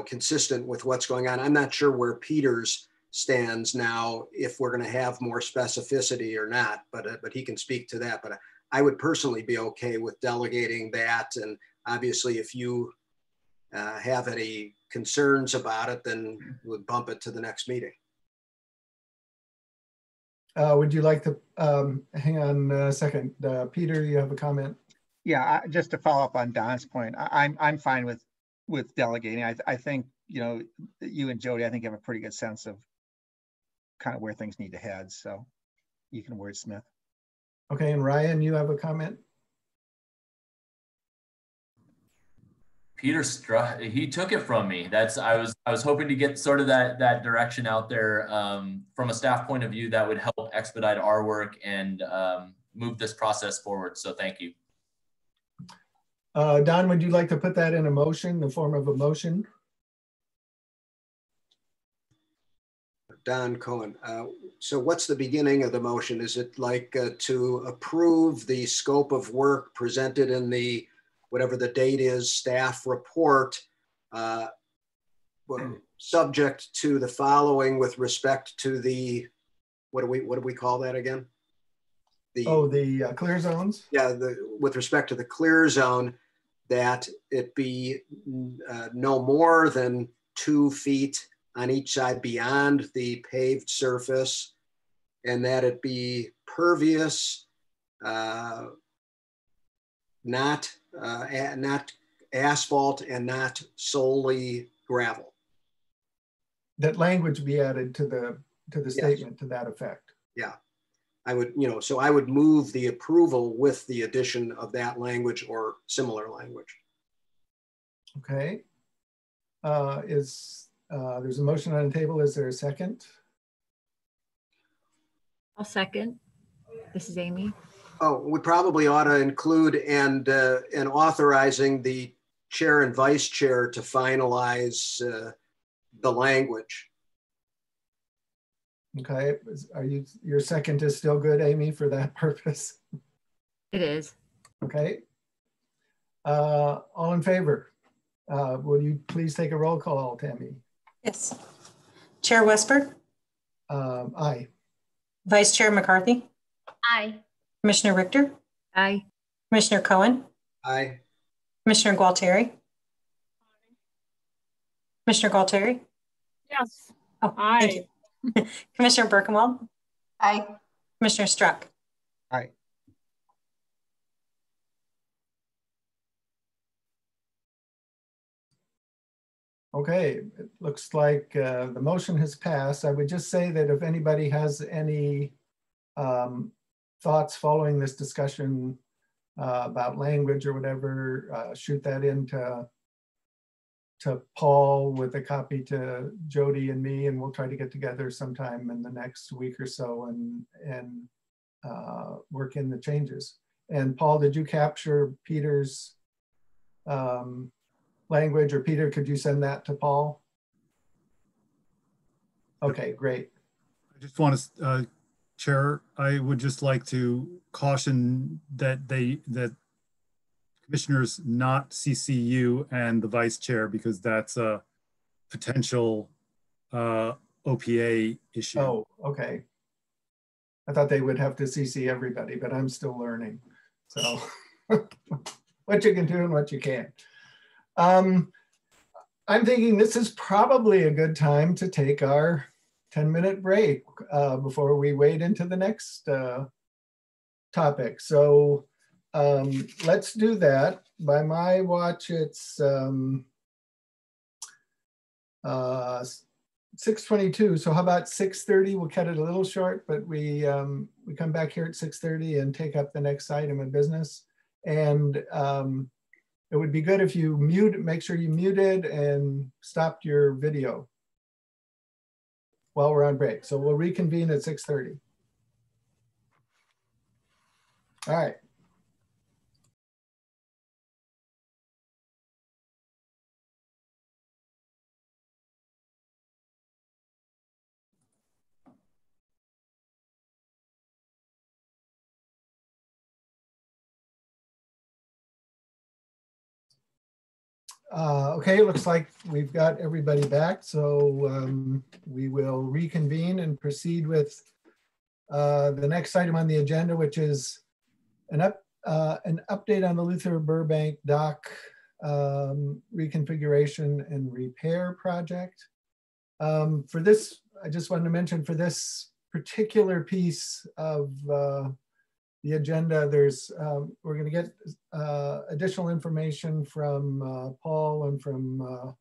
consistent with what's going on. I'm not sure where Peter's stands now, if we're going to have more specificity or not, but he can speak to that. But I would personally be okay with delegating that. And obviously, if you have any concerns about it, then we'll bump it to the next meeting. Would you like to hang on a second? Peter, you have a comment? Yeah, just to follow up on Don's point, I'm fine with delegating. I think, you and Jody, I think, have a pretty good sense of kind of where things need to head. So you can wordsmith. Okay, and Ryan, you have a comment? Peter he took it from me. I was hoping to get sort of that direction out there from a staff point of view that would help expedite our work and move this process forward. So thank you. Don, would you like to put that in a motion, the form of a motion? Don Cohen. So what's the beginning of the motion? Is it like to approve the scope of work presented in the, whatever the date is, staff report, subject to the following with respect to the, what do we call that again? The clear zones? Yeah, with respect to the clear zone, that it be no more than 2 feet on each side beyond the paved surface, and that it be pervious, not asphalt and not solely gravel. That language be added to the Yes. statement to that effect. Yeah, I would, so I would move the approval with the addition of that language or similar language. Okay. There's a motion on the table. Is there a second? I'll second. This is Amy. Oh, we probably ought to include and authorizing the chair and vice chair to finalize the language. Okay, your second is still good, Amy, for that purpose? It is. Okay. All in favor? Would you please take a roll call, Tammy? Yes. Chair Westberg? Aye. Vice Chair McCarthy? Aye. Commissioner Richter? Aye. Commissioner Cohen? Aye. Commissioner Gualtieri? Commissioner Gualtieri? Yes. Oh, Aye. thank you. Commissioner Birkenwald? Aye. Commissioner Struck? Aye. Okay, it looks like the motion has passed. I would just say that if anybody has any thoughts following this discussion about language or whatever, shoot that in to Paul with a copy to Jody and me, and we'll try to get together sometime in the next week or so and work in the changes. And Paul, did you capture Peter's language, or Peter, could you send that to Paul? Okay, great. I just want to, Chair, I would just like to caution that commissioners not CC you and the vice chair, because that's a potential OPA issue. Oh, okay. I thought they would have to CC everybody, but I'm still learning. So what you can do and what you can't. I'm thinking this is probably a good time to take our 10-minute break before we wade into the next topic. So let's do that. By my watch, it's 6:22. So how about 6:30? We'll cut it a little short, but we come back here at 6:30 and take up the next item of business. And it would be good if you make sure you muted and stopped your video while we're on break. So we'll reconvene at 6:30. All right. Okay, it looks like we've got everybody back. So we will reconvene and proceed with the next item on the agenda, which is an update on the Luther Burbank dock reconfiguration and repair project. For this, I just wanted to mention, for this particular piece of the agenda, we're going to get additional information from Paul and from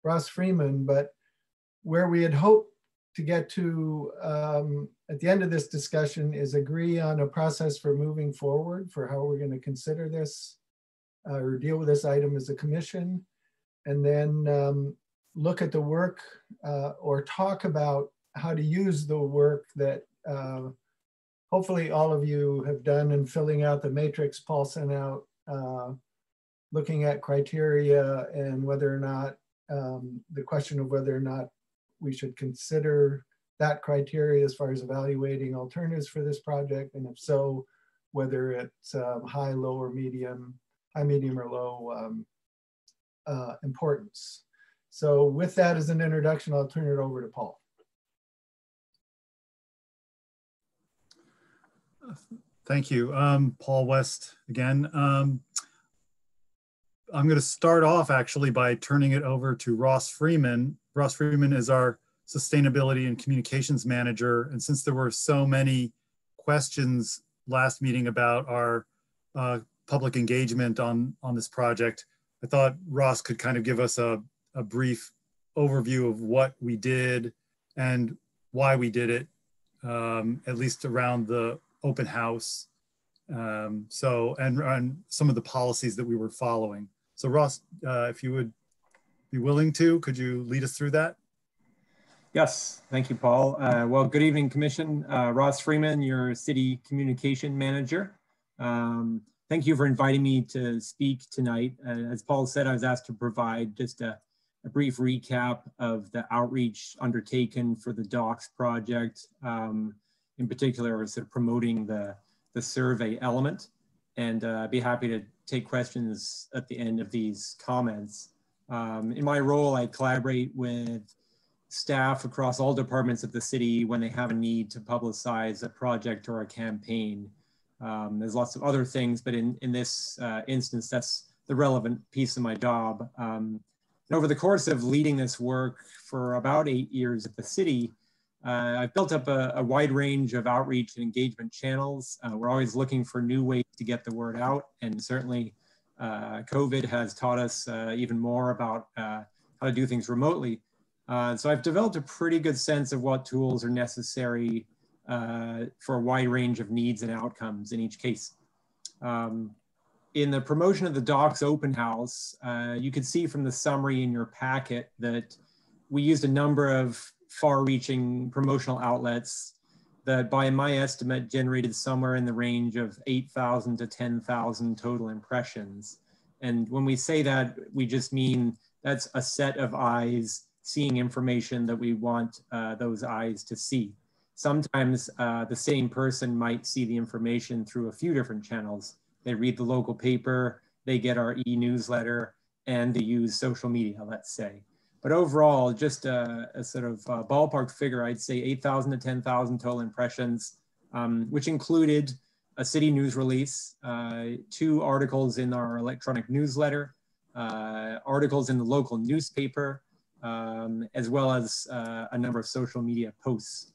Ross Freeman, but where we had hoped to get to at the end of this discussion is agree on a process for moving forward for how we're going to consider this or deal with this item as a commission, and then look at the work or talk about how to use the work that hopefully all of you have done in filling out the matrix Paul sent out, looking at criteria and whether or not, the question of whether or not we should consider that criteria as far as evaluating alternatives for this project, and if so, whether it's high, low, or medium, high, medium, or low importance. So with that as an introduction, I'll turn it over to Paul. Thank you. Paul West again. I'm going to start off actually by turning it over to Ross Freeman. Ross Freeman is our Sustainability and Communications Manager. And since there were so many questions last meeting about our public engagement on this project, I thought Ross could kind of give us a brief overview of what we did and why we did it, at least around the open house. And some of the policies that we were following. So Ross, if you would be willing to, could you lead us through that? Yes, thank you, Paul. Well, good evening, Commission. Ross Freeman, your City Communication Manager. Thank you for inviting me to speak tonight. As Paul said, I was asked to provide just a brief recap of the outreach undertaken for the docks project, in particular, sort of promoting the survey element, and I'd be happy to take questions at the end of these comments. In my role, I collaborate with staff across all departments of the city when they have a need to publicize a project or a campaign. There's lots of other things, but in this instance, that's the relevant piece of my job. And over the course of leading this work for about 8 years at the city, I've built up a wide range of outreach and engagement channels. We're always looking for new ways to get the word out. And certainly COVID has taught us even more about how to do things remotely. So I've developed a pretty good sense of what tools are necessary for a wide range of needs and outcomes in each case. In the promotion of the Docks Open House, you could see from the summary in your packet that we used a number of far-reaching promotional outlets that, by my estimate, generated somewhere in the range of 8,000 to 10,000 total impressions. And when we say that, we just mean that's a set of eyes seeing information that we want those eyes to see. Sometimes the same person might see the information through a few different channels. They read the local paper, they get our e-newsletter, and they use social media, let's say. But overall, just a sort of ballpark figure, I'd say 8,000 to 10,000 total impressions, which included a city news release, 2 articles in our electronic newsletter, articles in the local newspaper, as well as a number of social media posts.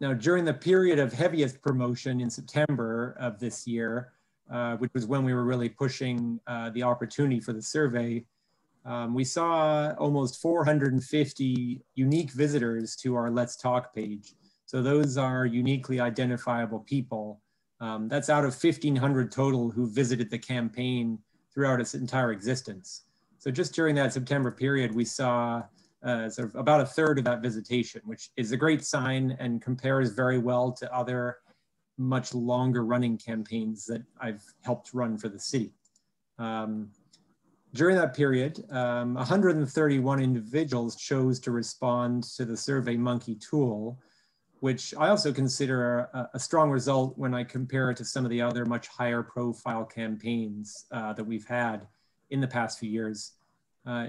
Now, during the period of heaviest promotion in September of this year, which was when we were really pushing the opportunity for the survey, we saw almost 450 unique visitors to our Let's Talk page. So those are uniquely identifiable people. That's out of 1,500 total who visited the campaign throughout its entire existence. So just during that September period, we saw sort of about a third of that visitation, which is a great sign and compares very well to other much longer running campaigns that I've helped run for the city. During that period, 131 individuals chose to respond to the SurveyMonkey tool, which I also consider a strong result when I compare it to some of the other much higher profile campaigns that we've had in the past few years.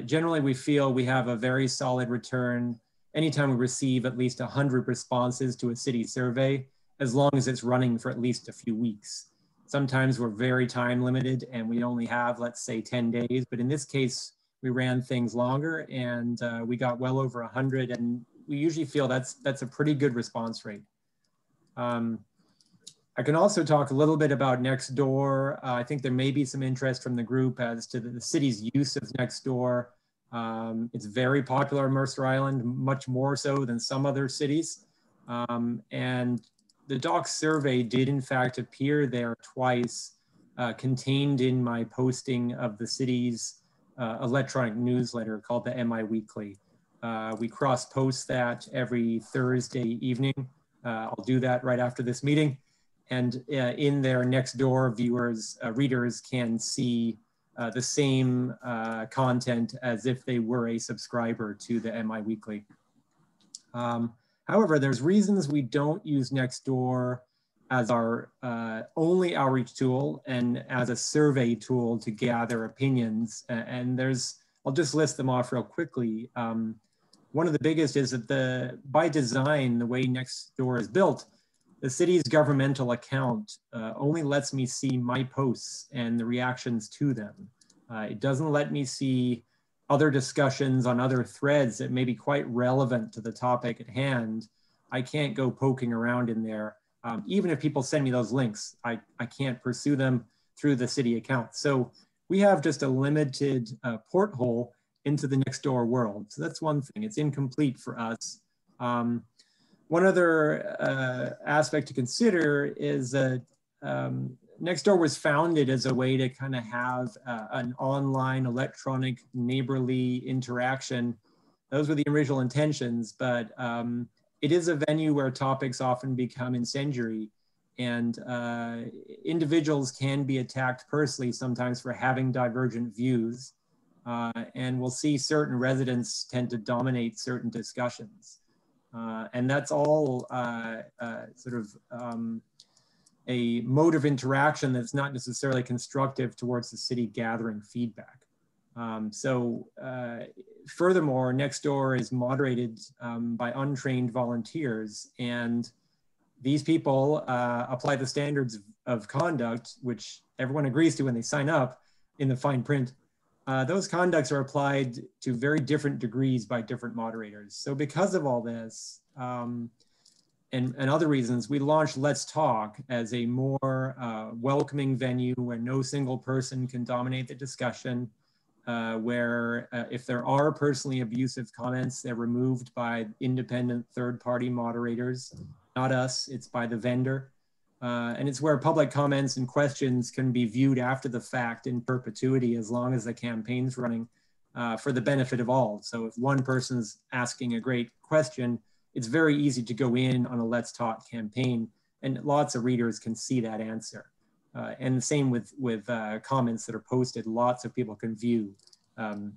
Generally, we feel we have a very solid return anytime we receive at least 100 responses to a city survey, as long as it's running for at least a few weeks. Sometimes we're very time limited and we only have, let's say, 10 days. But in this case, we ran things longer and we got well over 100. And we usually feel that's a pretty good response rate. I can also talk a little bit about Nextdoor. I think there may be some interest from the group as to the city's use of Nextdoor. It's very popular in Mercer Island, much more so than some other cities. And the Docks survey did in fact appear there twice, contained in my posting of the city's electronic newsletter called the MI Weekly. We cross-post that every Thursday evening. I'll do that right after this meeting. And in there, Nextdoor viewers, readers can see the same content as if they were a subscriber to the MI Weekly. However, there's reasons we don't use Nextdoor as our only outreach tool and as a survey tool to gather opinions. And I'll just list them off real quickly. One of the biggest is that by design, the way Nextdoor is built, the city's governmental account only lets me see my posts and the reactions to them. It doesn't let me see other discussions on other threads that may be quite relevant to the topic at hand. I can't go poking around in there. Even if people send me those links, I can't pursue them through the city account. So we have just a limited porthole into the Nextdoor world. So that's one thing, it's incomplete for us. One other aspect to consider is that Nextdoor was founded as a way to kind of have an online electronic neighborly interaction. Those were the original intentions, but it is a venue where topics often become incendiary, and individuals can be attacked personally sometimes for having divergent views. And we'll see certain residents tend to dominate certain discussions. And that's all sort of a mode of interaction that's not necessarily constructive towards the city gathering feedback. Furthermore, Nextdoor is moderated by untrained volunteers, and these people apply the standards of conduct, which everyone agrees to when they sign up in the fine print. Those conducts are applied to very different degrees by different moderators. So because of all this, and other reasons, we launched Let's Talk as a more welcoming venue where no single person can dominate the discussion, where if there are personally abusive comments, they're removed by independent third-party moderators, not us, it's by the vendor. And it's where public comments and questions can be viewed after the fact in perpetuity as long as the campaign's running for the benefit of all. So if one person's asking a great question, it's very easy to go in on a Let's Talk campaign, and lots of readers can see that answer. And the same with comments that are posted, lots of people can view.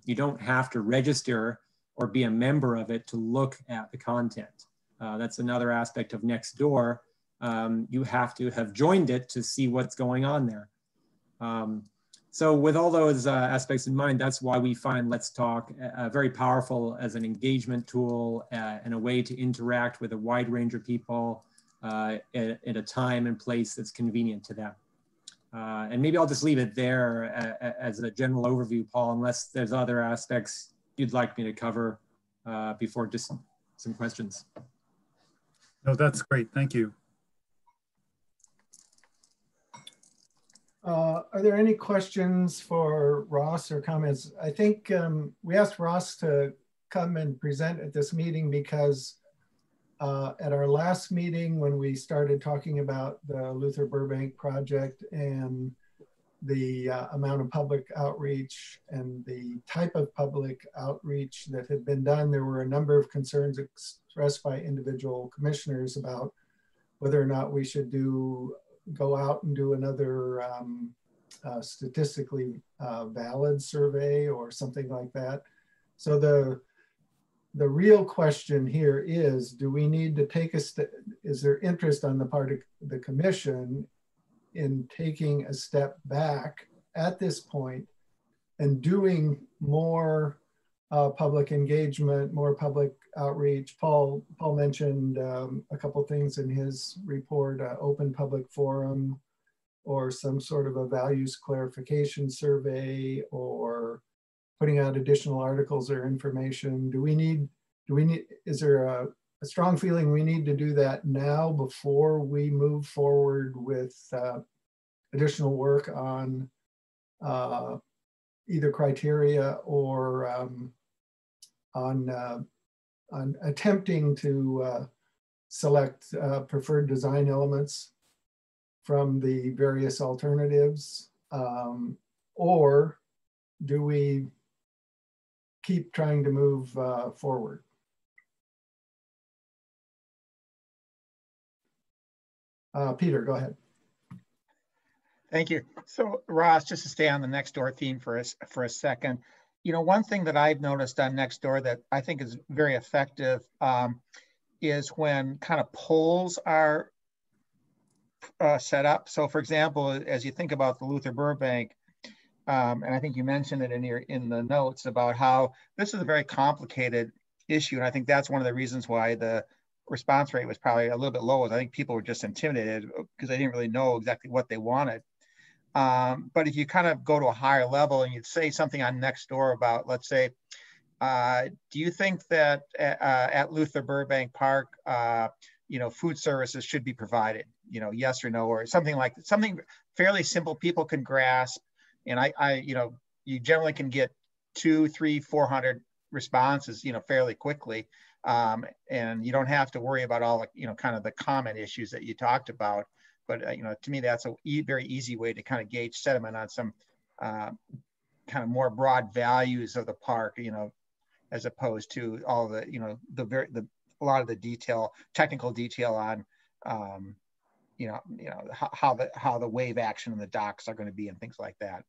You don't have to register or be a member of it to look at the content. That's another aspect of Nextdoor. You have to have joined it to see what's going on there. So with all those aspects in mind, that's why we find Let's Talk very powerful as an engagement tool and a way to interact with a wide range of people at a time and place that's convenient to them. And maybe I'll just leave it there as a general overview, Paul, unless there's other aspects you'd like me to cover before just some questions. No, that's great. Thank you. Are there any questions for Ross or comments? I think we asked Ross to come and present at this meeting because at our last meeting when we started talking about the Luther Burbank project and the amount of public outreach and the type of public outreach that had been done, there were a number of concerns expressed by individual commissioners about whether or not we should go out and do another statistically valid survey or something like that. So the real question here is, do we need to take is there interest on the part of the commission in taking a step back at this point and doing more public engagement, more public outreach? Paul mentioned a couple things in his report, open public forum, or some sort of a values clarification survey, or putting out additional articles or information. Is there a strong feeling we need to do that now before we move forward with additional work on either criteria or on attempting to select preferred design elements from the various alternatives, or do we keep trying to move forward? Peter, go ahead. Thank you. So Ross, just to stay on the Nextdoor theme for a second, one thing that I've noticed on Nextdoor that I think is very effective is when kind of polls are set up. So for example, as you think about the Luther Burbank, and I think you mentioned it in the notes about how this is a very complicated issue. And I think that's one of the reasons why the response rate was probably a little bit low. I think people were just intimidated because they didn't really know exactly what they wanted. But if you kind of go to a higher level and you'd say something on Nextdoor about, let's say, do you think that at Luther Burbank Park, you know, food services should be provided, you know, yes or no, or something like that, something fairly simple people can grasp. And you know, you generally can get 200, 300, 400 responses, you know, fairly quickly. And you don't have to worry about all the, you know, kind of the comment issues that you talked about. But, you know, to me, that's a very easy way to kind of gauge sentiment on some kind of more broad values of the park, you know, as opposed to all the, you know, a lot of the technical detail on, you know, how the wave action and the docks are going to be and things like that.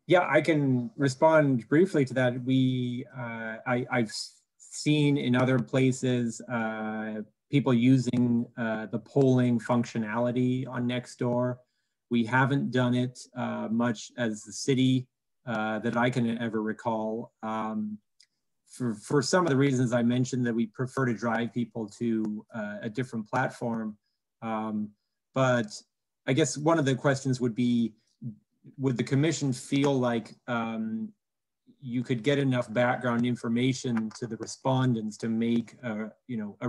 Yeah, I can respond briefly to that. I've seen in other places people using the polling functionality on Nextdoor. We haven't done it much as the city that I can ever recall. For some of the reasons I mentioned, that we prefer to drive people to a different platform. But I guess one of the questions would be, would the commission feel like you could get enough background information to the respondents to make you know, a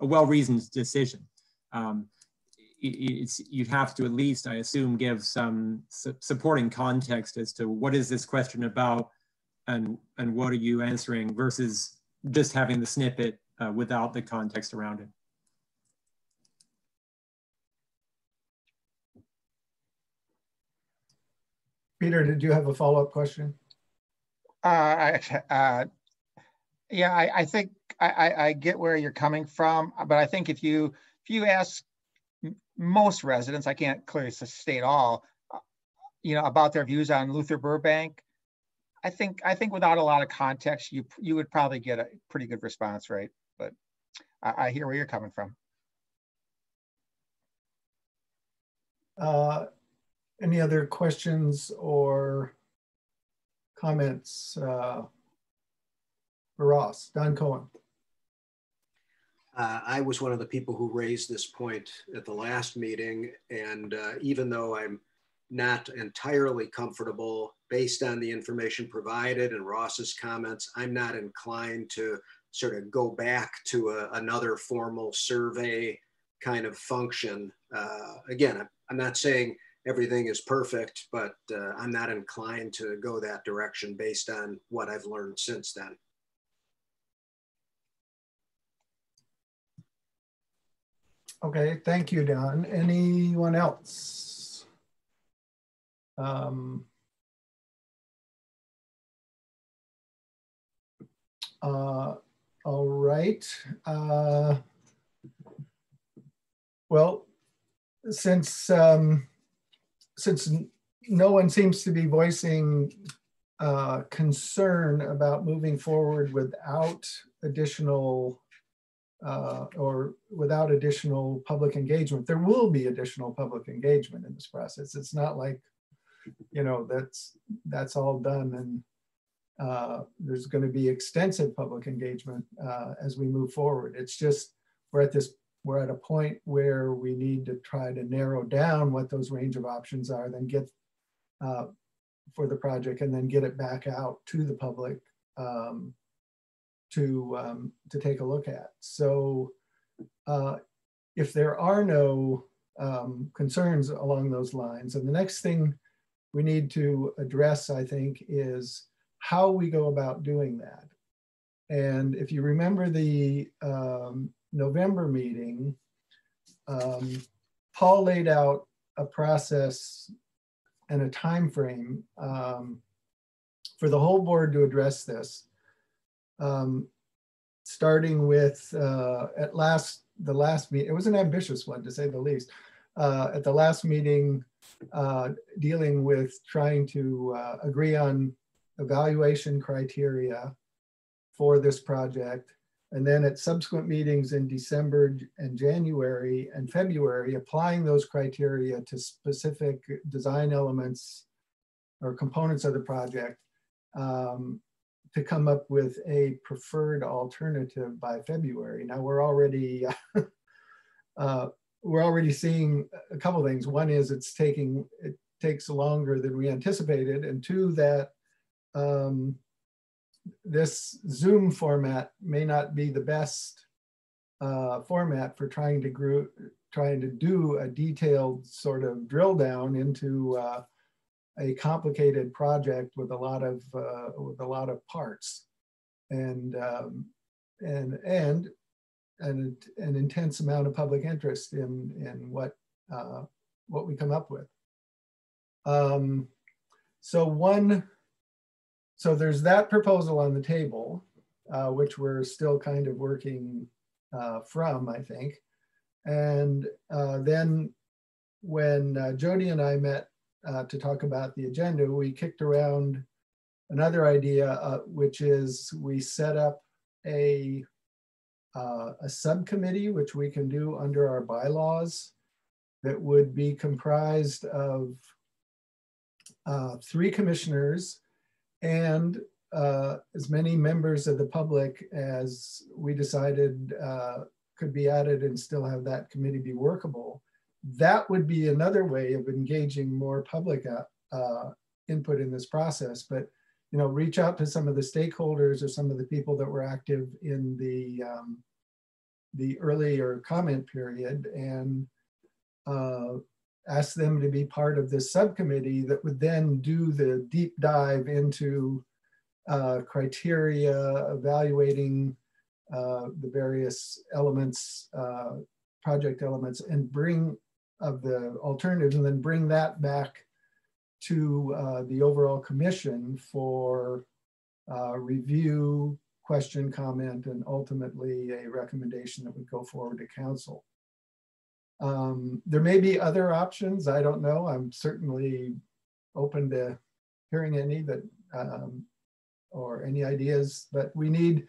well-reasoned decision? You'd have to at least, I assume, give some supporting context as to what is this question about and what are you answering, versus just having the snippet without the context around it. Peter, did you have a follow-up question? Yeah, I think I get where you're coming from, but I think if you ask most residents, I can't clearly state all, you know, about their views on Luther Burbank, I think without a lot of context, you would probably get a pretty good response rate. But I hear where you're coming from. Any other questions or comments for Ross? Don Cohen. I was one of the people who raised this point at the last meeting, and even though I'm not entirely comfortable based on the information provided and Ross's comments, I'm not inclined to sort of go back to another formal survey kind of function. Again, I'm not saying everything is perfect, but I'm not inclined to go that direction based on what I've learned since then. Okay, thank you, Don. Anyone else? All right. Well, since no one seems to be voicing concern about moving forward without additional public engagement, there will be additional public engagement in this process. It's not like, you know, that's all done, and there's going to be extensive public engagement as we move forward. It's just we're at a point where we need to try to narrow down what those range of options are, then get for the project, and then get it back out to the public to take a look at. So if there are no concerns along those lines, and the next thing we need to address, I think, is how we go about doing that. And if you remember the November meeting, Paul laid out a process and a time frame for the whole board to address this, starting with the last meeting. It was an ambitious one, to say the least. At the last meeting, dealing with trying to agree on evaluation criteria for this project. And then at subsequent meetings in December and January and February, applying those criteria to specific design elements or components of the project to come up with a preferred alternative by February. Now we're already seeing a couple of things. One is it takes longer than we anticipated, and two, that this Zoom format may not be the best format for trying to do a detailed sort of drill down into a complicated project with a lot of parts, and an intense amount of public interest in what we come up with. So there's that proposal on the table, which we're still kind of working from, I think. And then when Jody and I met to talk about the agenda, we kicked around another idea, which is we set up a subcommittee, which we can do under our bylaws, that would be comprised of 3 commissioners and as many members of the public as we decided could be added and still have that committee be workable. That would be another way of engaging more public input in this process. But reach out to some of the stakeholders or some of the people that were active in the earlier comment period and ask them to be part of this subcommittee that would then do the deep dive into criteria, evaluating the various elements, project elements, and bring of the alternatives, and then bring that back to the overall commission for review, question, comment, and ultimately a recommendation that would go forward to council. There may be other options. I don't know. I'm certainly open to hearing any that or any ideas, but we need,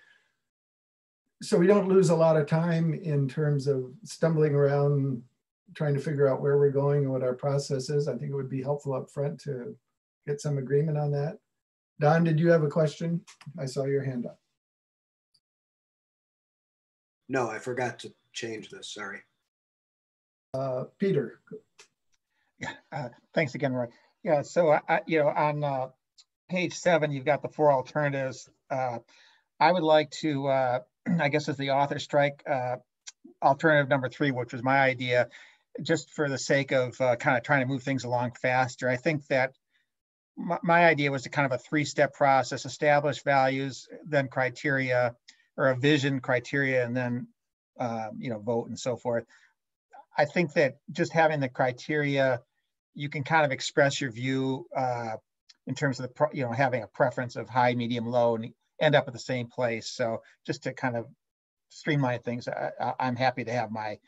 so we don't lose a lot of time in terms of stumbling around trying to figure out where we're going and what our process is. I think it would be helpful up front to get some agreement on that. Don, did you have a question? I saw your hand up. No, I forgot to change this, sorry. Peter. Yeah, thanks again, Roy. Yeah, so on page 7, you've got the 4 alternatives. I would like to, I guess as the author, strike alternative number 3, which was my idea, just for the sake of kind of trying to move things along faster. I think that my idea was to kind of a 3-step process: establish values, then criteria, or a vision, criteria, and then vote and so forth. I think that just having the criteria, you can kind of express your view in terms of the having a preference of high, medium, low, and end up at the same place. So just to kind of streamline things, I'm happy to have my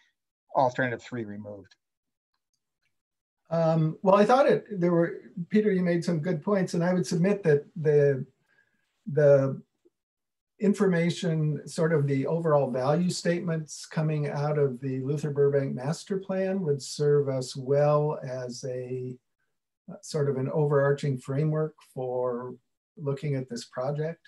alternative 3 removed. Well, I thought Peter, you made some good points, and I would submit that the information, sort of the overall value statements coming out of the Luther Burbank Master Plan would serve us well as a sort of an overarching framework for looking at this project.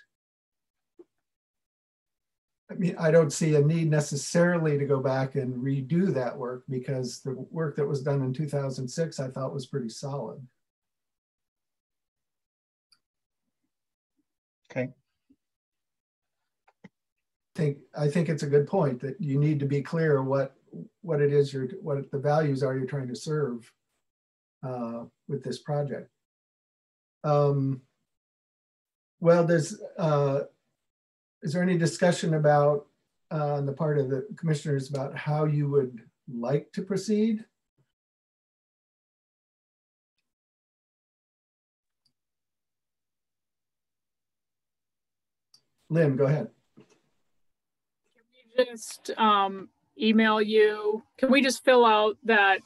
I mean, I don't see a need necessarily to go back and redo that work, because the work that was done in 2006 I thought was pretty solid. Okay. I think it's a good point that you need to be clear what it is what the values are you're trying to serve with this project. Well, is there any discussion about on the part of the commissioners about how you would like to proceed? Lynn, go ahead. Can we just email you? Can we just fill out that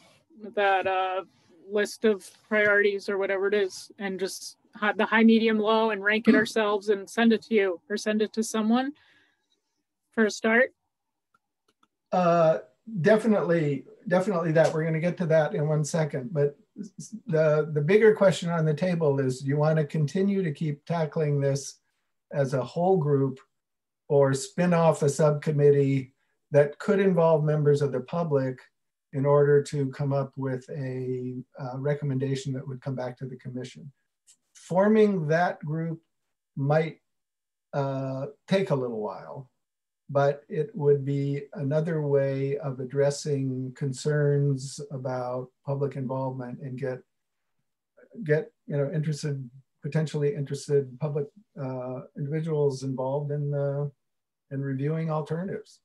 list of priorities or whatever it is, and just the high, medium, low, and rank it ourselves and send it to you or send it to someone for a start? Definitely that. We're going to get to that in 1 second. But the bigger question on the table is, do you want to continue to keep tackling this as a whole group or spin off a subcommittee that could involve members of the public in order to come up with a recommendation that would come back to the commission. Forming that group might take a little while, but it would be another way of addressing concerns about public involvement and get potentially interested public individuals involved in reviewing alternatives.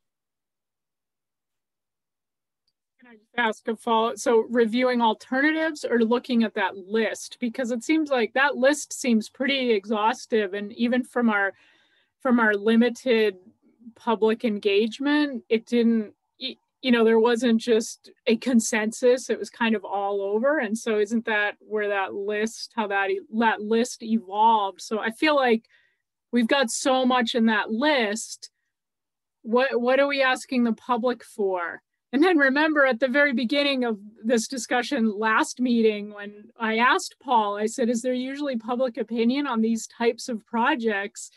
Can I just ask a follow-up? So reviewing alternatives or looking at that list? Because it seems like that list seems pretty exhaustive, and even from our limited public engagement, it didn't, there wasn't just a consensus, it was kind of all over. And so isn't that where that list, how that list evolved? So I feel like we've got so much in that list. What are we asking the public for? And then remember at the very beginning of this discussion last meeting, when I asked Paul, I said, is there usually public opinion on these types of projects?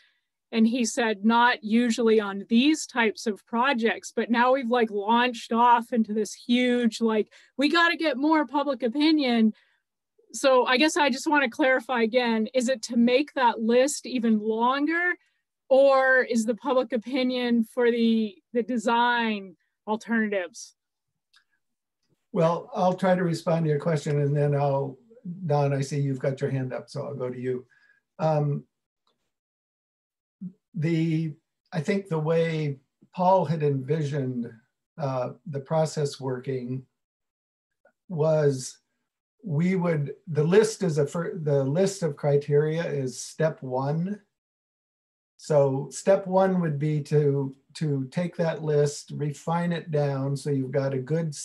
And he said, not usually on these types of projects, but now we've like launched off into this huge, like, we got to get more public opinion. So I guess I just want to clarify again, is it to make that list even longer, or is the public opinion for the design alternatives? Well, I'll try to respond to your question, and then Don, I see you've got your hand up, so I'll go to you. I think the way Paul had envisioned the process working was the list of criteria is step one. So step one would be to take that list, refine it down so you've got a good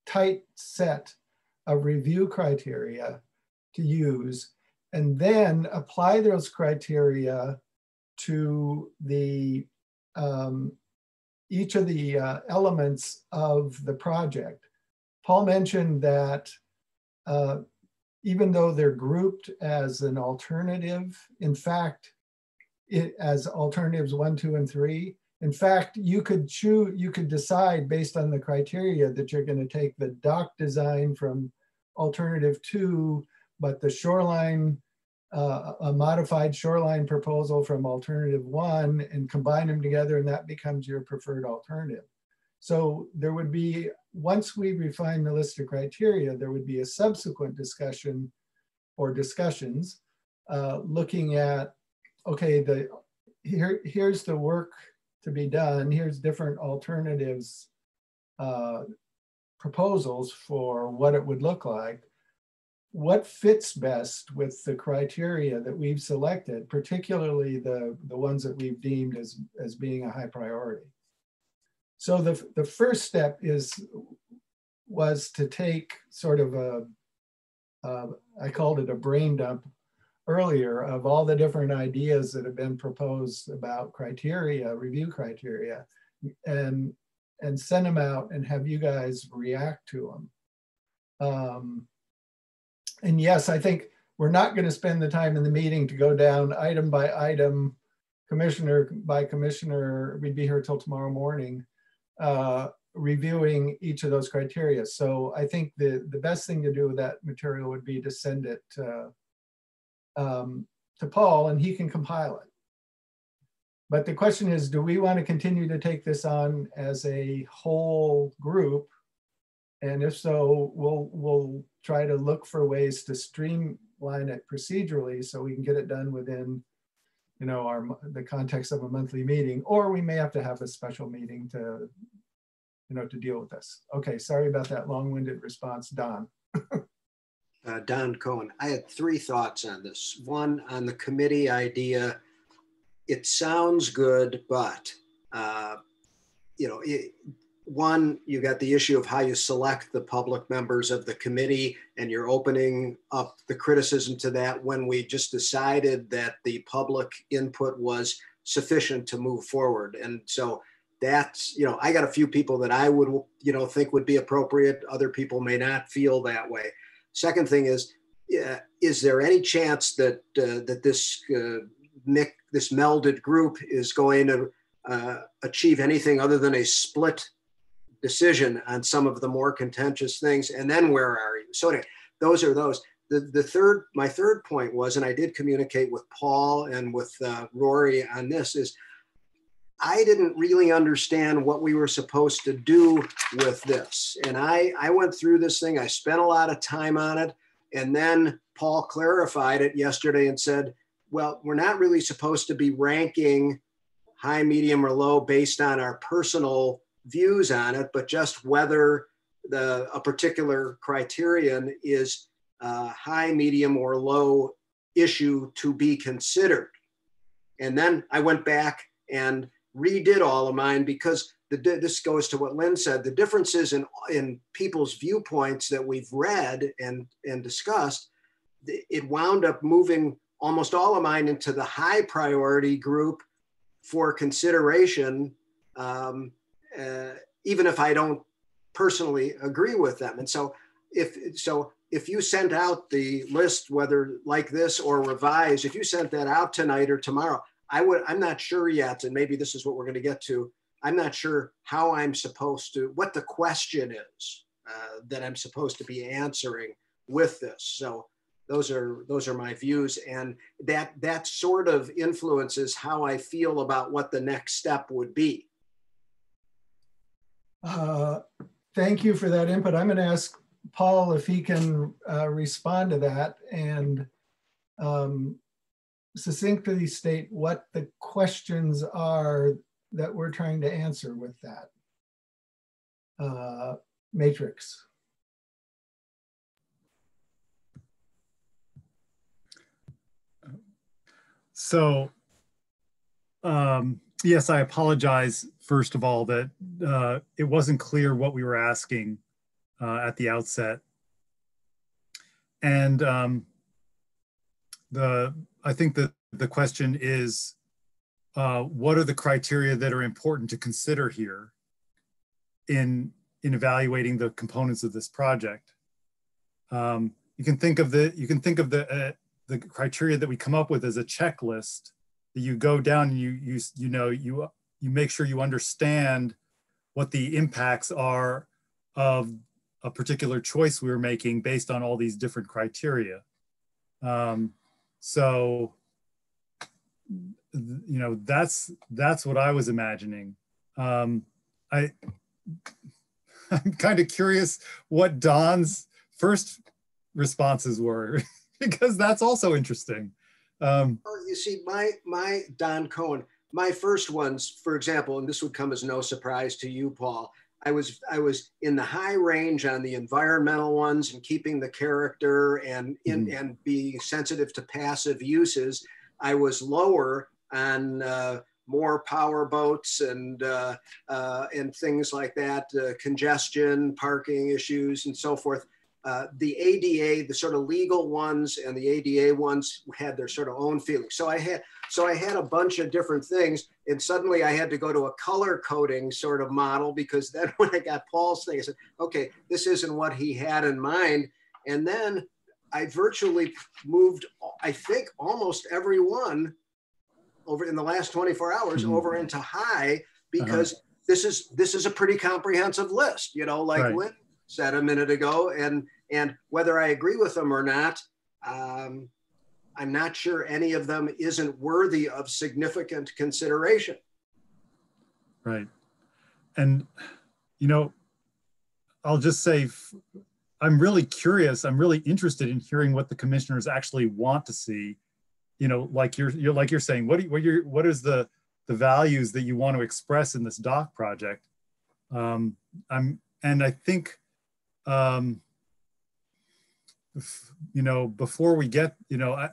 tight set of review criteria to use, and then apply those criteria to the each of the elements of the project. Paul mentioned that even though they're grouped as an alternative, in fact, as alternatives 1, 2, and 3, in fact, you could decide based on the criteria that you're going to take the dock design from alternative 2, but the shoreline, a modified shoreline proposal from alternative 1, and combine them together, and that becomes your preferred alternative. So there would be, once we refine the list of criteria, there would be a subsequent discussion or discussions looking at, okay, here's the work to be done, here's different alternatives, proposals for what it would look like. What fits best with the criteria that we've selected, particularly the ones that we've deemed as being a high priority. So the first step was to take sort of I called it a brain dump earlier, of all the different ideas that have been proposed about criteria, review criteria, and send them out and have you guys react to them. And yes, I think we're not going to spend the time in the meeting to go down item by item, commissioner by commissioner. We'd be here till tomorrow morning, reviewing each of those criteria. So I think the best thing to do with that material would be to send it to Paul, and he can compile it. But the question is, do we want to continue to take this on as a whole group? And if so, we'll try to look for ways to streamline it procedurally so we can get it done within, the context of a monthly meeting, or we may have to have a special meeting to deal with this. Okay, sorry about that long-winded response, Don. Don Cohen. I had 3 thoughts on this. One, on the committee idea, it sounds good, but one, you got the issue of how you select the public members of the committee, and you're opening up the criticism to that when we just decided that the public input was sufficient to move forward. And so that's, I got a few people that I would, think would be appropriate. Other people may not feel that way. Second thing is there any chance that that this this melded group is going to achieve anything other than a split decision on some of the more contentious things. And then where are you? So anyway, those are those. My third point was, and I did communicate with Paul and with Rory on this, is I didn't really understand what we were supposed to do with this. And I went through this thing, I spent a lot of time on it. And then Paul clarified it yesterday and said, well, we're not really supposed to be ranking high, medium, or low based on our personal views on it, but just whether a particular criterion is high, medium, or low issue to be considered. And then I went back and redid all of mine, because this goes to what Lynn said, the differences in people's viewpoints that we've read and discussed, it wound up moving almost all of mine into the high priority group for consideration, even if I don't personally agree with them. And so if you sent out the list, whether like this or revised, if you sent that out tonight or tomorrow, I'm not sure yet, and maybe this is what we're going to get to. I'm not sure how I'm supposed to, what the question is that I'm supposed to be answering with this. So those are my views, and that sort of influences how I feel about what the next step would be. Thank you for that input. I'm going to ask Paul if he can respond to that and succinctly state what the questions are that we're trying to answer with that matrix. So, yes, I apologize, first of all, that it wasn't clear what we were asking at the outset. And I think that the question is, what are the criteria that are important to consider here in evaluating the components of this project? You can think of the criteria that we come up with as a checklist that you go down and you make sure you understand what the impacts are of a particular choice we were making based on all these different criteria. So, that's what I was imagining. I'm kind of curious what Don's first responses were, because that's also interesting. Well, you see, my Don Cohen, my first ones, for example, and this would come as no surprise to you, Paul, I was in the high range on the environmental ones and keeping the character and being sensitive to passive uses. I was lower on more power boats and things like that, congestion, parking issues, and so forth. The ADA, the sort of legal ones, and the ADA ones had their sort of own feelings. So I had a bunch of different things, and suddenly I had to go to a color coding sort of model, because then when I got Paul's thing, I said, okay, this isn't what he had in mind. And then I virtually moved, I think, almost every one over in the last 24 hours over into high, because this is a pretty comprehensive list, like right. Lynn said a minute ago, and whether I agree with them or not, I'm not sure any of them isn't worthy of significant consideration. Right. And, I'll just say, I'm really curious, I'm really interested in hearing what the commissioners actually want to see. Like you're saying, what is the values that you want to express in this dock project? And I think, before we get, I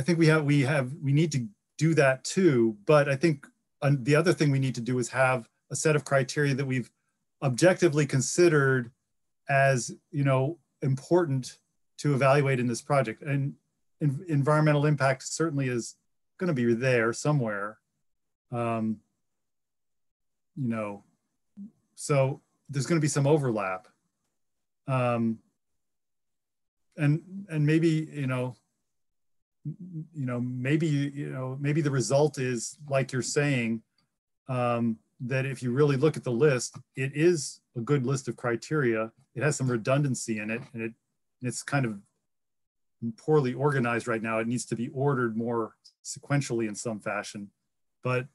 think we need to do that too. But I think the other thing we need to do is have a set of criteria that we've objectively considered as, important to evaluate in this project. And environmental impact certainly is going to be there somewhere. So there's going to be some overlap. And maybe, maybe the result is like you're saying, that if you really look at the list, it is a good list of criteria. It has some redundancy in it, and it's kind of poorly organized right now. It needs to be ordered more sequentially in some fashion. But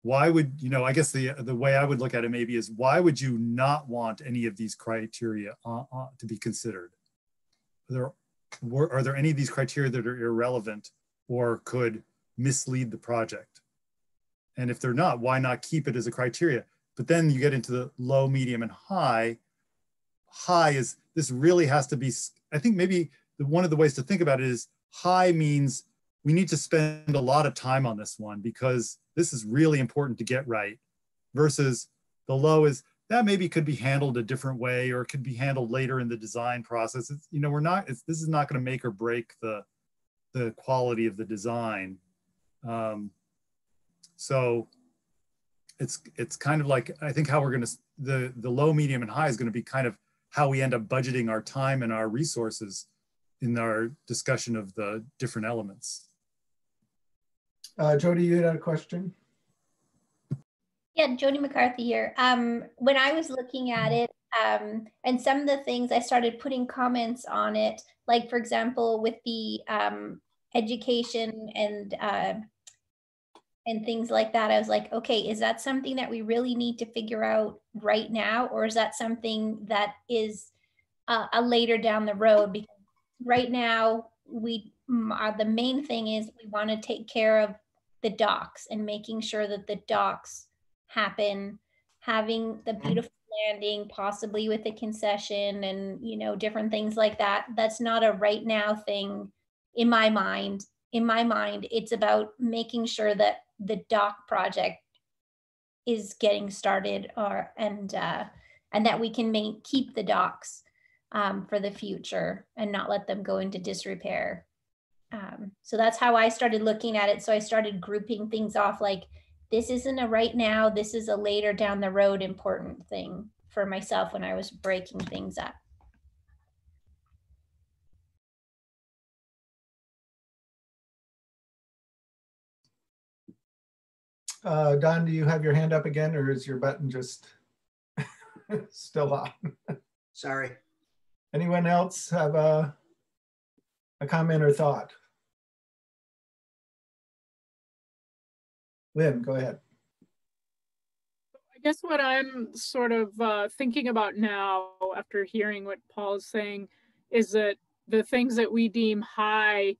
why would, I guess the way I would look at it maybe is, why would you not want any of these criteria to be considered? Are there any of these criteria that are irrelevant or could mislead the project? And if they're not, why not keep it as a criteria? But then you get into the low, medium, and high. High is, this really has to be, I think maybe one of the ways to think about it is, high means we need to spend a lot of time on this one because this is really important to get right, versus the low is, that maybe could be handled a different way, or it could be handled later in the design process. It's, this is not going to make or break the quality of the design. So it's kind of like, I think how we're going to, the low, medium, and high is going to be kind of how we end up budgeting our time and our resources in our discussion of the different elements. Jody, you had a question? Yeah, Jody McCarthy here. When I was looking at it, and some of the things I started putting comments on it, like for example, with the education and things like that, I was like, okay, is that something that we really need to figure out right now? Or is that something that is a later down the road? Because right now, the main thing is we want to take care of the docks and making sure that the docks happen, having the beautiful landing, possibly with a concession and, different things like that. That's not a right now thing in my mind. In my mind, it's about making sure that the dock project is getting started, and that we can keep the docks for the future and not let them go into disrepair. So that's how I started looking at it. So I started grouping things off, like, this isn't a right now, this is a later down the road important thing for myself when I was breaking things up. Don, do you have your hand up again, or is your button just still on? Sorry. Anyone else have a comment or thought? Lynn, go ahead. I guess what I'm sort of thinking about now, after hearing what Paul is saying, is that the things that we deem high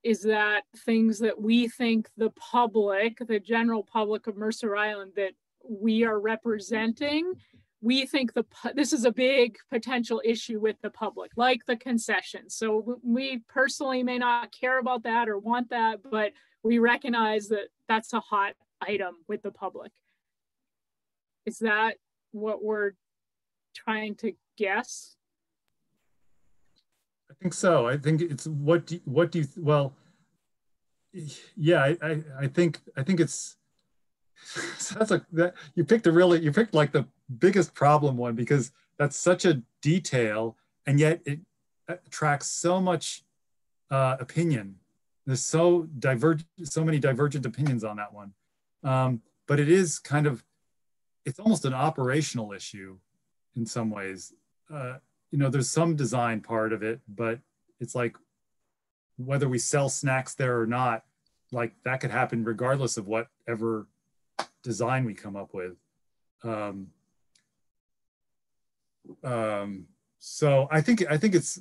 is that things that we think the public, the general public of Mercer Island that we are representing, we think this is a big potential issue with the public, like the concessions. So we personally may not care about that or want that, but we recognize that that's a hot item with the public. Is that what we're trying to guess? I think so. I think it's what do you well, yeah, I think it's that's that you picked like the biggest problem one, because that's such a detail, and yet it attracts so much opinion. There's so many divergent opinions on that one. But it is kind of, it's almost an operational issue in some ways. There's some design part of it, but it's like, whether we sell snacks there or not, like that could happen regardless of whatever design we come up with. So I think it's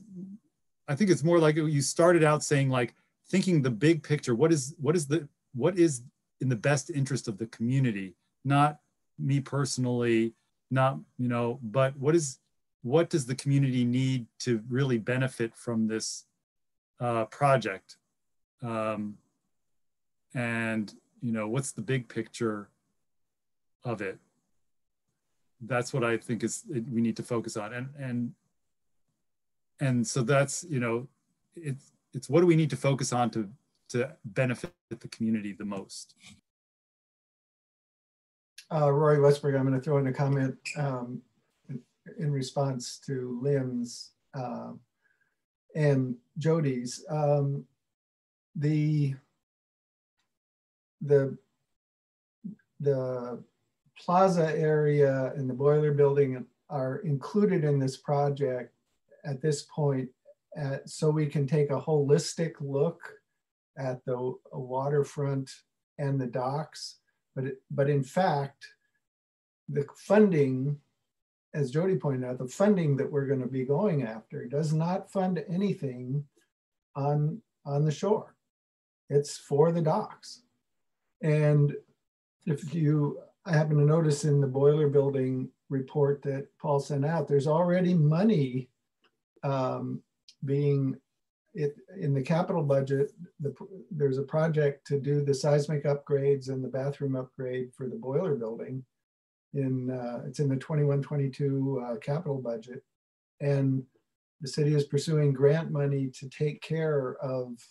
more like you started out saying, like, thinking the big picture. What is in the best interest of the community, not me personally, not, but what does the community need to really benefit from this project? And what's the big picture of it? That's what I think we need to focus on. And so that's, it's what do we need to focus on to benefit the community the most? Rory Westberg, I'm going to throw in a comment in response to Lynn's and Jody's. the plaza area and the boiler building are included in this project at this point, so we can take a holistic look at the waterfront and the docks. But in fact, the funding, as Jody pointed out, the funding that we're going to be going after does not fund anything on the shore. It's for the docks. And if you happen to notice in the boiler building report that Paul sent out, there's already money being in the capital budget. There's a project to do the seismic upgrades and the bathroom upgrade for the boiler building. It's in the 21-22 capital budget. And the city is pursuing grant money to take care of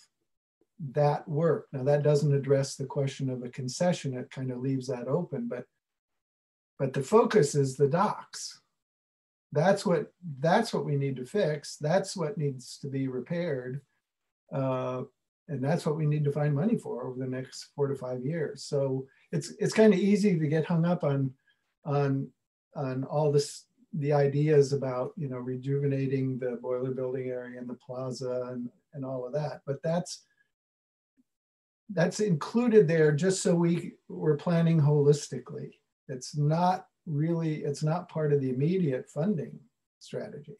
that work. Now that doesn't address the question of a concession, it kind of leaves that open, but the focus is the docks. That's what we need to fix. That's what needs to be repaired. And that's what we need to find money for over the next 4 to 5 years. So it's kind of easy to get hung up on all this, the ideas about, you know, rejuvenating the boiler building area and the plaza and all of that. But that's included there just so we're planning holistically. It's not part of the immediate funding strategy.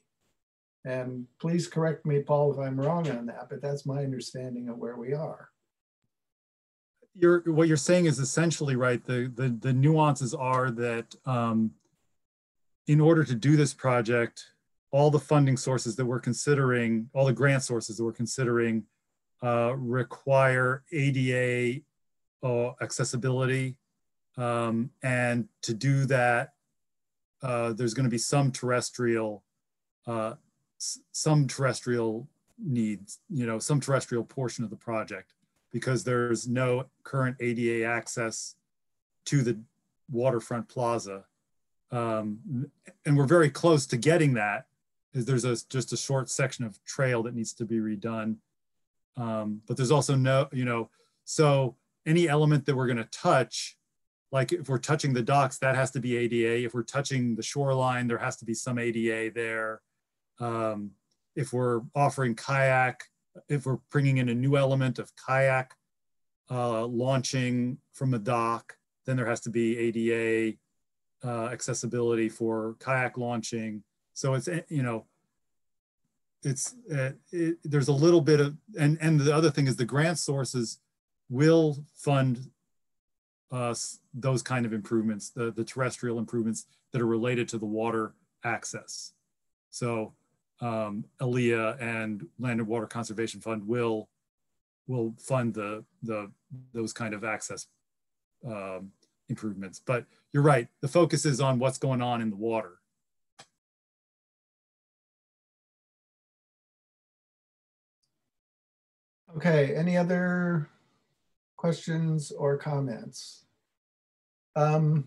And please correct me, Paul, if I'm wrong on that, but that's my understanding of where we are. What you're saying is essentially right. The nuances are that in order to do this project, all the funding sources that we're considering, all the grant sources that we're considering require ADA accessibility. And to do that, there's going to be some terrestrial needs, you know, some terrestrial portion of the project, because there's no current ADA access to the waterfront plaza. And we're very close to getting that, is there's just a short section of trail that needs to be redone. But there's also no, you know, so any element that we're going to touch, like if we're touching the docks, that has to be ADA. If we're touching the shoreline, there has to be some ADA there. If we're offering kayak, if we're bringing in a new element of kayak launching from a dock, then there has to be ADA accessibility for kayak launching. So it's, you know, there's a little bit of, and the other thing is the grant sources will fund those kind of improvements, the terrestrial improvements that are related to the water access. So ALEA and Land and Water Conservation Fund will fund those kind of access improvements. But you're right, the focus is on what's going on in the water. Okay, any other questions or comments? Lynn,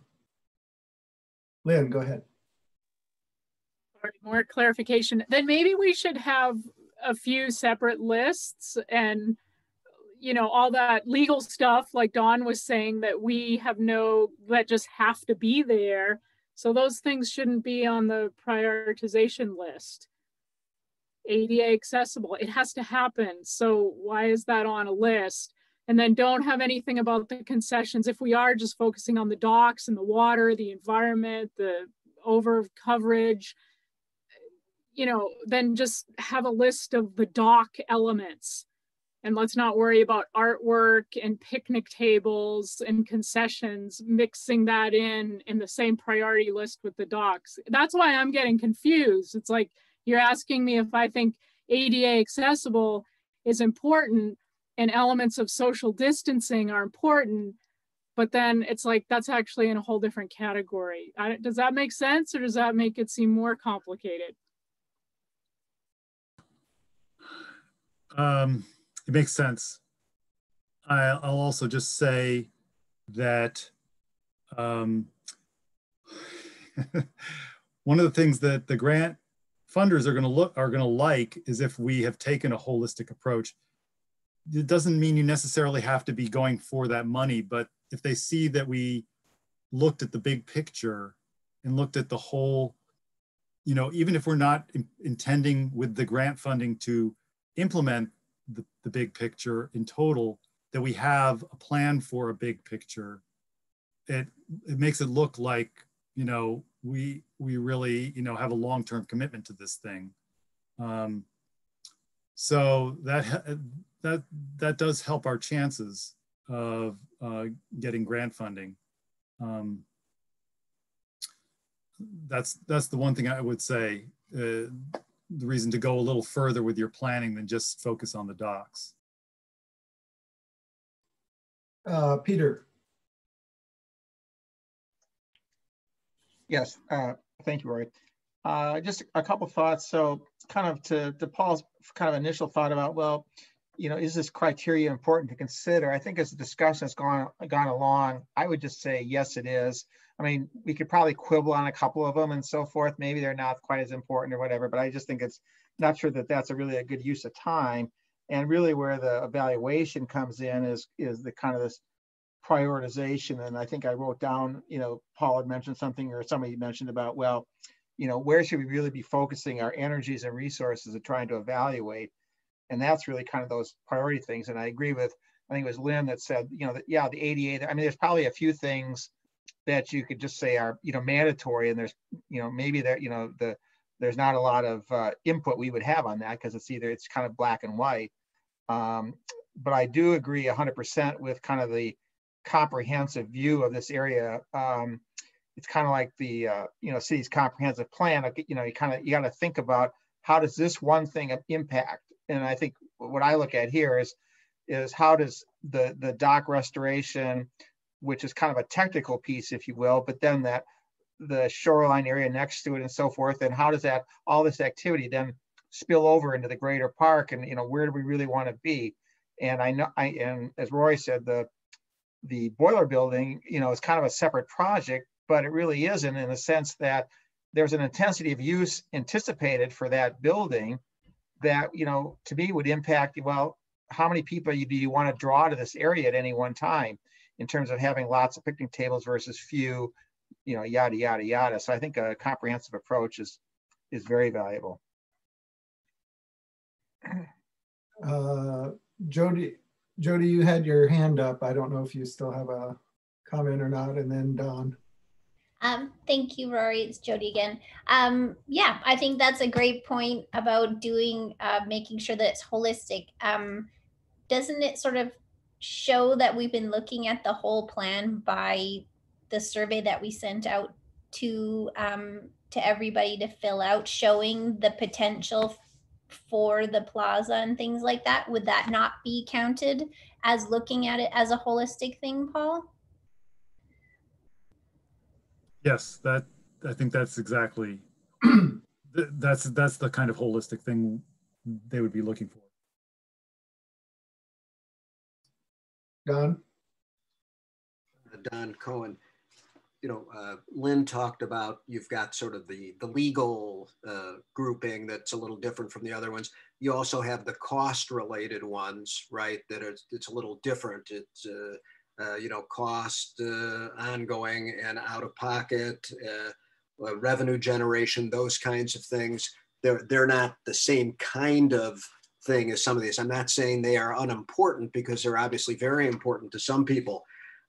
go ahead. More clarification. Then maybe we should have a few separate lists and, you know, all that legal stuff, like Dawn was saying, that we have that just have to be there. So those things shouldn't be on the prioritization list. ADA accessible, it has to happen. So why is that on a list? And then don't have anything about the concessions. If we are just focusing on the docks and the water, the environment, the over coverage, you know, then just have a list of the dock elements. And let's not worry about artwork and picnic tables and concessions, mixing that in the same priority list with the docks. That's why I'm getting confused. It's like, you're asking me if I think ADA accessible is important and elements of social distancing are important, but then it's like, that's actually in a whole different category. Does that make sense, or does that make it seem more complicated? It makes sense. I'll also just say that one of the things that the grant funders are going to like is if we have taken a holistic approach. it doesn't mean you necessarily have to be going for that money, but if they see that we looked at the big picture and looked at the whole, you know, even if we're not intending with the grant funding to implement the big picture in total, that we have a plan for a big picture, it makes it look like, you know, we really, you know, have a long-term commitment to this thing. So that does help our chances of getting grant funding. That's the one thing I would say, the reason to go a little further with your planning than just focus on the docks. Peter. Yes, thank you, Rory. Just a couple thoughts. So kind of to Paul's kind of initial thought about, well, you know, is this criteria important to consider? I think as the discussion has gone along, I would just say, yes, it is. I mean, we could probably quibble on a couple of them and so forth. Maybe they're not quite as important or whatever, but I just think it's not sure that that's really a good use of time. And really where the evaluation comes in is the kind of this prioritization. And I think I wrote down, you know, Paul had mentioned something or somebody mentioned about, well, you know, where should we really be focusing our energies and resources of trying to evaluate? And that's really kind of those priority things. And I agree with, I think it was Lynn that said, you know, that, yeah, the ADA, I mean, there's probably a few things that you could just say are, you know, mandatory, and there's, you know, maybe there, you know, there's not a lot of input we would have on that because it's kind of black and white. But I do agree 100% with kind of the comprehensive view of this area. It's kind of like the, you know, city's comprehensive plan. You know, you got to think about how does this one thing impact? And I think what I look at here is how does the dock restoration, which is kind of a technical piece, if you will, but then the shoreline area next to it and so forth, and how does that, all this activity then spill over into the greater park, and, you know, where do we really want to be? And I know, and as Roy said, the boiler building, you know, is kind of a separate project, but it really isn't, in the sense that there's an intensity of use anticipated for that building that, you know, to me would impact, well, how many people do you want to draw to this area at any one time in terms of having lots of picnic tables versus few, you know, yada, yada, yada. So I think a comprehensive approach is very valuable. Jody, you had your hand up. I don't know if you still have a comment or not. And then Don. Thank you, Rory. It's Jody again. Yeah, I think that's a great point about doing, making sure that it's holistic. Doesn't it sort of show that we've been looking at the whole plan by the survey that we sent out to everybody to fill out, showing the potential for the plaza and things like that? Would that not be counted as looking at it as a holistic thing, Paul? Yes, I think that's exactly, that's the kind of holistic thing they would be looking for. Don? Don Cohen. You know, Lynn talked about, you've got sort of the legal grouping that's a little different from the other ones. You also have the cost related ones, right? That it's a little different. It's, you know, cost, ongoing and out of pocket, revenue generation, those kinds of things. They're not the same kind of thing as some of these. I'm not saying they are unimportant, because they're obviously very important to some people.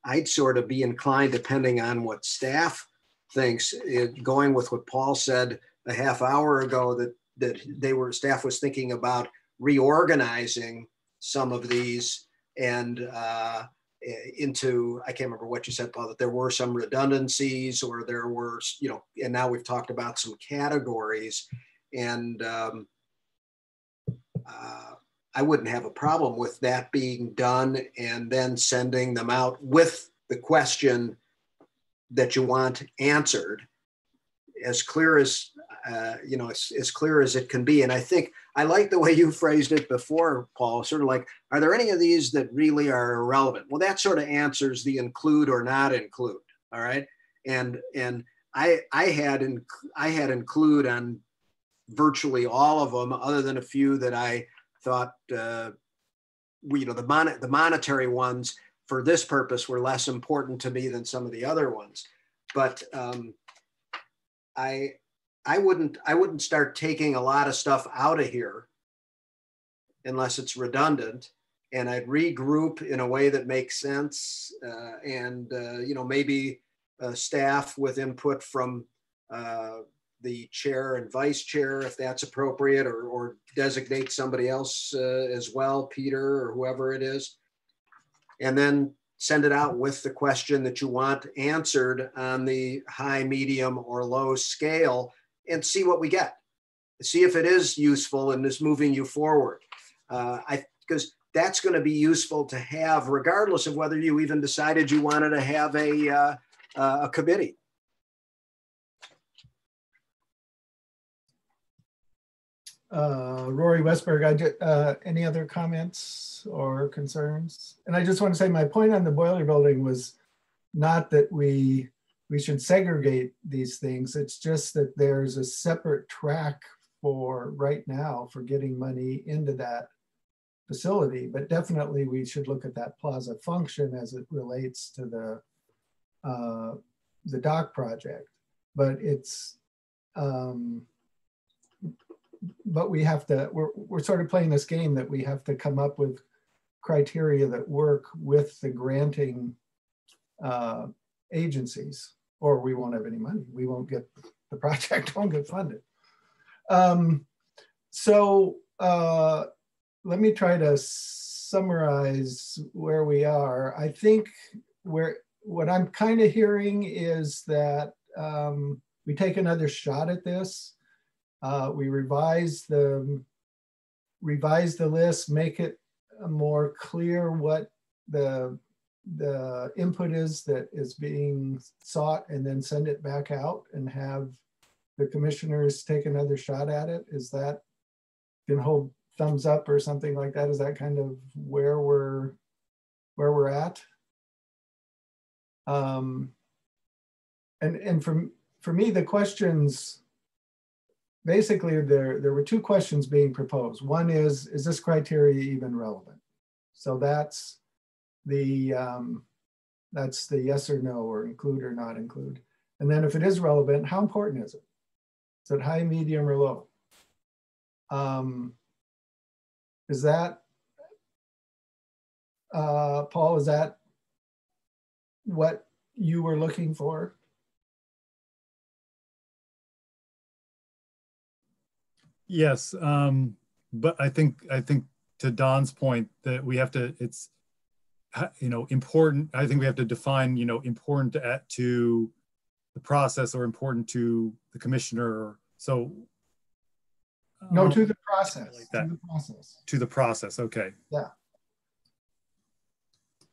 I'd sort of be inclined, depending on what staff thinks, going with what Paul said a half hour ago, that staff was thinking about reorganizing some of these and into, I can't remember what you said, Paul, that there were some redundancies, or there were, you know, and now we've talked about some categories, and I wouldn't have a problem with that being done and then sending them out with the question that you want answered as clear as, you know, as clear as it can be. And I think I like the way you phrased it before, Paul, sort of like, are there any of these that really are irrelevant? Well, that sort of answers the include or not include. All right. And I had include on virtually all of them, other than a few that I thought the monetary ones for this purpose were less important to me than some of the other ones. But I wouldn't start taking a lot of stuff out of here unless it's redundant, and I'd regroup in a way that makes sense, and maybe staff with input from the chair and vice chair, if that's appropriate, or designate somebody else as well, Peter or whoever it is, and then send it out with the question that you want answered on the high, medium, or low scale, and see what we get. See if it is useful and is moving you forward. Because that's going to be useful to have regardless of whether you even decided you wanted to have a committee. Rory Westberg, any other comments or concerns? And I just want to say my point on the boiler building was not that we should segregate these things. It's just that there's a separate track for right now for getting money into that facility, but definitely we should look at that plaza function as it relates to the dock project. But it's, but we have to, we're sort of playing this game that we have to come up with criteria that work with the granting agencies, or we won't have any money. We won't get, the project won't get funded. Let me try to summarize where we are. I think what I'm kind of hearing is that we take another shot at this. We revise the list, make it more clear what the input is that is being sought, and then send it back out and have the commissioners take another shot at it. Is that, can hold thumbs up or something like that? Is that kind of where we're at? And for me, the questions, basically there were two questions being proposed. One is this criteria even relevant? So that's the yes or no, or include or not include. And then if it is relevant, how important is it? Is it high, medium, or low? Is that, Paul, is that what you were looking for? Yes, but I think to Don's point that we have to, it's, important. I think we have to define, important to the process or important to the commissioner. So no, to the process. Like that. To the process. To the process. Okay. Yeah.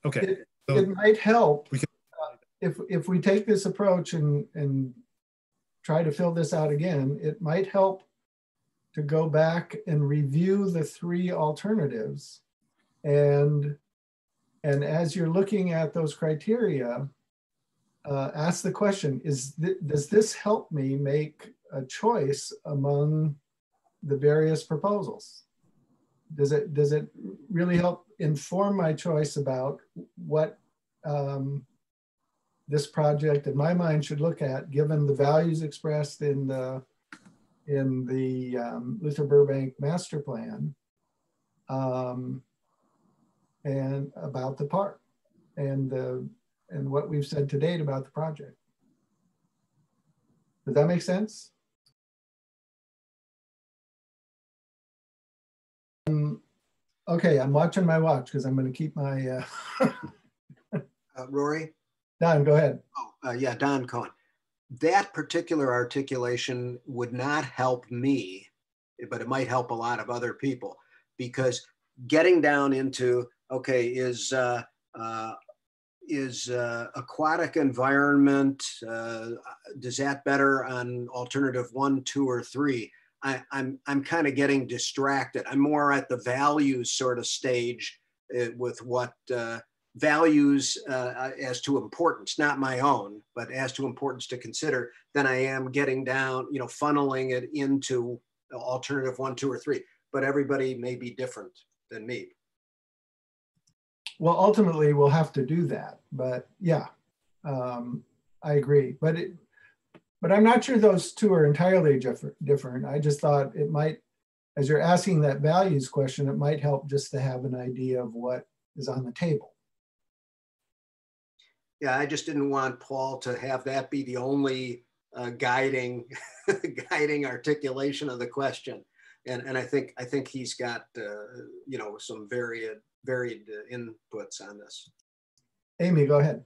Okay. It might help if we take this approach and try to fill this out again. It might help to go back and review the three alternatives, and as you're looking at those criteria, ask the question: does this help me make a choice among the various proposals? Does it really help inform my choice about what this project in my mind should look at, given the values expressed in the Luther Burbank master plan, and about the park and what we've said to date about the project? Does that make sense? Okay, I'm watching my watch because I'm going to keep my. Rory? Don, go ahead. Oh, yeah, Don Cohen. That particular articulation would not help me, but it might help a lot of other people, because getting down into, okay, is aquatic environment, does that better on alternative 1, 2, or 3? I'm kind of getting distracted. I'm more at the values sort of stage with what values as to importance, not my own, but as to importance to consider, than I am getting down, funneling it into alternative 1, 2, or 3. But everybody may be different than me. well, ultimately we'll have to do that, but yeah, I agree. But I'm not sure those two are entirely different. I just thought it might, as you're asking that values question, it might help just to have an idea of what is on the table. Yeah, I just didn't want Paul to have that be the only guiding articulation of the question. And I think he's got you know, some varied inputs on this. Amy, go ahead.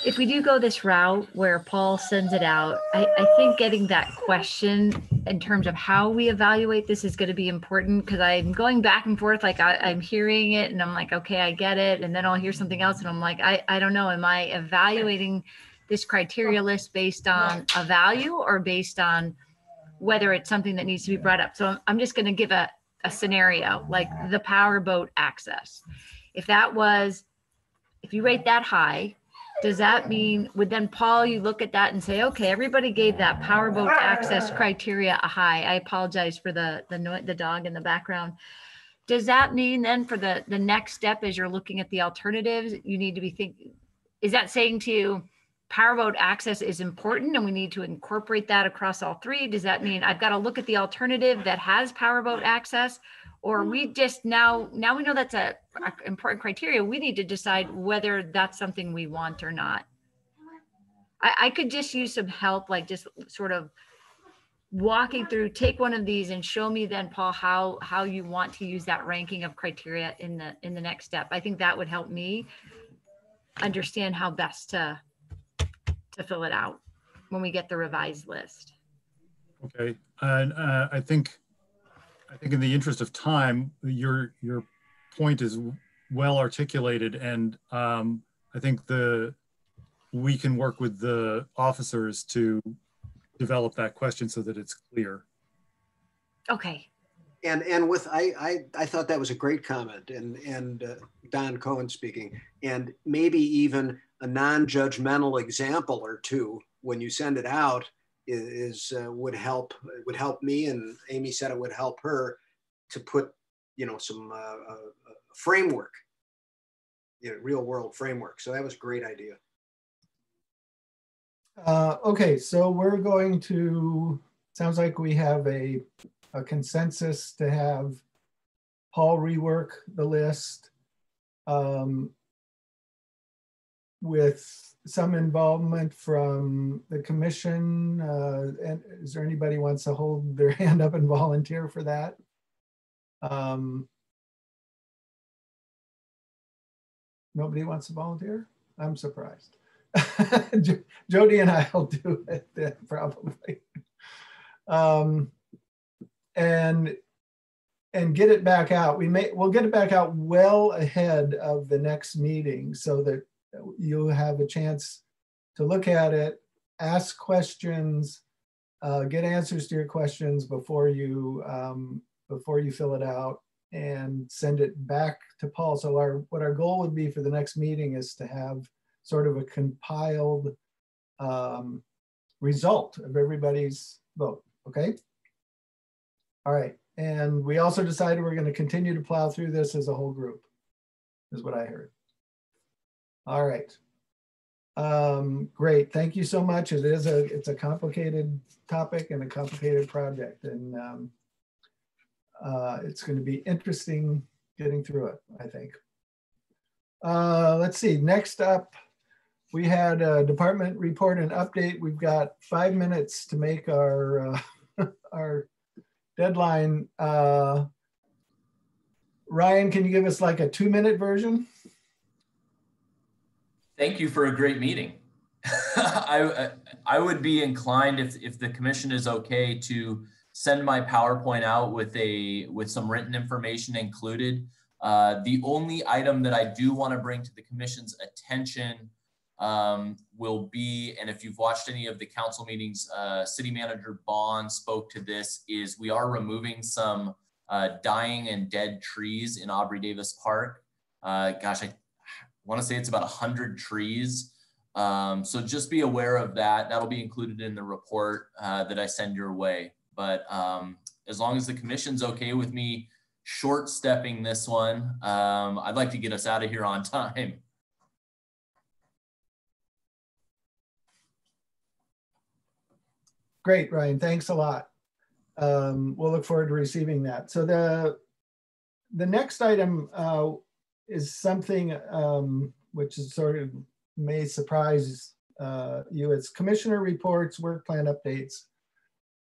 If we do go this route where Paul sends it out, I think getting that question in terms of how we evaluate this is going to be important, because I'm going back and forth. Like I'm hearing it and I'm like, okay, I get it. And then I'll hear something else and I'm like, I don't know. Am I evaluating this criteria list based on a value or based on whether it's something that needs to be brought up? So I'm just going to give a scenario, like the powerboat access. If you rate that high, does that mean, would then, Paul, you look at that and say, okay, everybody gave that powerboat access criteria a high. I apologize for the dog in the background. Does that mean then for the next step, as you're looking at the alternatives, you need to be thinking, is that saying to you, powerboat access is important and we need to incorporate that across all three? Does that mean I've got to look at the alternative that has powerboat access? Or we just now we know that's a important criteria. We need to decide whether that's something we want or not. I could just use some help, like just sort of walking through, take one of these and show me then, Paul, how you want to use that ranking of criteria in the next step. I think that would help me understand how best to fill it out when we get the revised list. Okay, and I think in the interest of time, your point is well articulated, and I think we can work with the officers to develop that question so that it's clear. Okay. And with I thought that was a great comment, and Don Cohen speaking, and maybe even a non-judgmental example or two when you send it out would help me, and Amy said it would help her to put, you know, some framework, you know, real world framework. So that was a great idea. Okay, so we're going to, sounds like we have a consensus to have Paul rework the list with some involvement from the commission. And is there anybody who wants to hold their hand up and volunteer for that? Nobody wants to volunteer? I'm surprised. Jody and I will do it probably. And get it back out. We'll get it back out well ahead of the next meeting so that you'll have a chance to look at it, ask questions, get answers to your questions before you fill it out, and send it back to Paul. So what our goal would be for the next meeting is to have sort of a compiled result of everybody's vote, okay? All right, and we also decided we're going to continue to plow through this as a whole group, is what I heard. All right, great, thank you so much. It's a complicated topic and a complicated project, and it's going to be interesting getting through it, I think. Let's see, next up, we had a department report and update. We've got 5 minutes to make our our deadline. Ryan, can you give us like a 2-minute version? Thank you for a great meeting. I would be inclined, if the commission is okay, to send my PowerPoint out with some written information included. The only item that I do want to bring to the commission's attention will be, and if you've watched any of the council meetings, City Manager Bond spoke to this, is we are removing some dying and dead trees in Aubrey Davis Park. Gosh, I want to say it's about 100 trees. So just be aware of that. That'll be included in the report that I send your way. But as long as the commission's okay with me short stepping this one, I'd like to get us out of here on time. Great, Ryan, thanks a lot. We'll look forward to receiving that. So the next item is something which is sort of may surprise you. It's commissioner reports, work plan updates.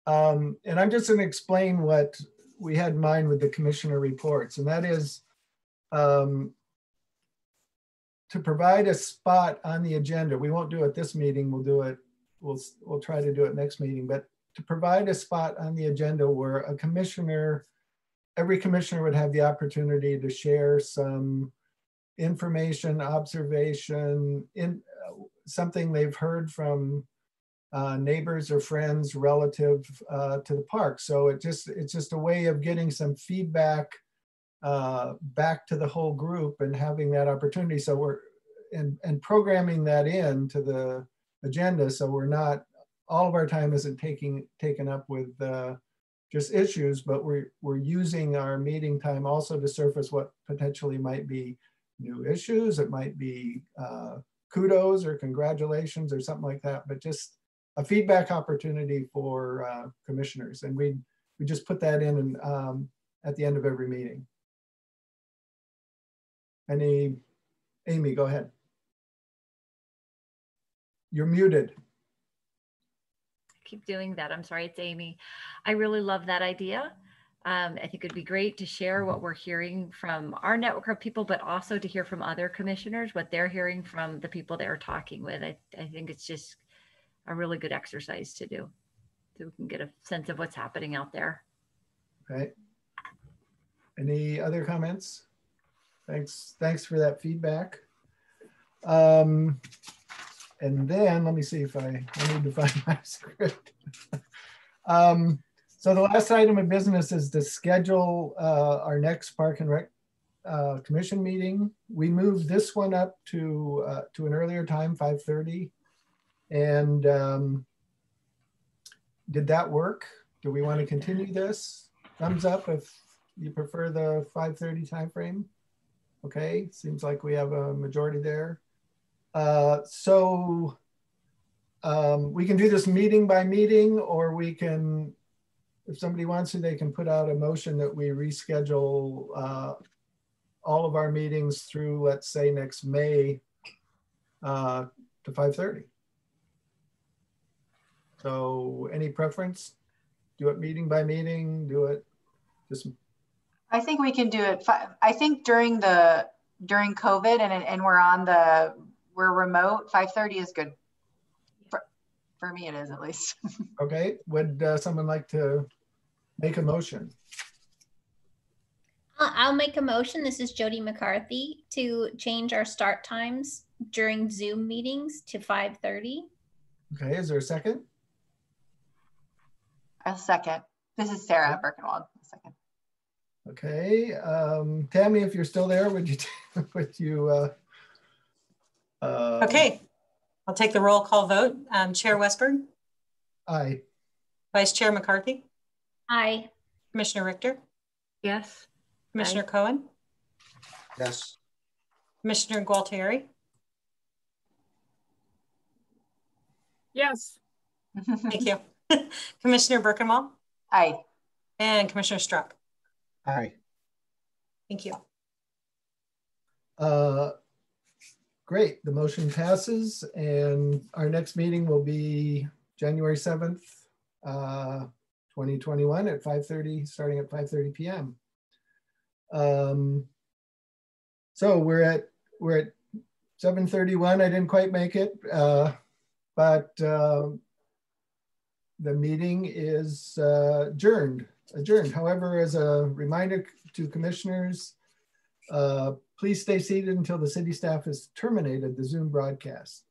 And I'm just going to explain what we had in mind with the commissioner reports, and that is to provide a spot on the agenda. We won't do it this meeting, we'll do it, we'll try to do it next meeting, but to provide a spot on the agenda where a commissioner, every commissioner would have the opportunity to share some information, observation, something they've heard from neighbors or friends relative to the park. So it's just a way of getting some feedback back to the whole group and having that opportunity. So we're and programming that into the agenda, so we're not, all of our time isn't taken up with just issues, but we're using our meeting time also to surface what potentially might be new issues. It might be kudos or congratulations or something like that, but just a feedback opportunity for commissioners. And we just put that in at the end of every meeting. Amy, go ahead. You're muted. Keep doing that. I'm sorry, it's Amy. I really love that idea. I think it'd be great to share what we're hearing from our network of people, but also to hear from other commissioners, what they're hearing from the people they're talking with. I think it's just a really good exercise to do, so we can get a sense of what's happening out there. Okay. Any other comments? Thanks for that feedback. And then let me see if I need to find my script. So the last item of business is to schedule our next Park and Rec Commission meeting. We moved this one up to an earlier time, 5:30. And did that work? Do we want to continue this? Thumbs up if you prefer the 5:30 timeframe. Okay, seems like we have a majority there. So we can do this meeting by meeting, or we can, if somebody wants to, they can put out a motion that we reschedule all of our meetings through, let's say, next May to 5:30. So any preference? Do it meeting by meeting, do it just. I think we can do it. I think during COVID and we're remote, 5:30 is good. For me, it is at least. Okay, would someone like to make a motion? I'll make a motion. This is Jody McCarthy, to change our start times during Zoom meetings to 5:30. Okay, is there a second? A second. This is Sarah Birkenwald. A second. Okay, Tammy, if you're still there, would you Okay, I'll take the roll call vote. Chair Westberg? Aye. Vice Chair McCarthy? Aye. Commissioner Richter? Yes. Commissioner Aye. Cohen? Yes. Commissioner Gualtieri? Yes. Thank you. Commissioner Birkenwald? Aye. And Commissioner Struck? Aye. Thank you. Great, the motion passes, and our next meeting will be January 7th, 2021 at 5:30, starting at 5:30 p.m. So we're at 7:31. I didn't quite make it, but the meeting is adjourned. However, as a reminder to commissioners, please stay seated until the city staff has terminated the Zoom broadcast.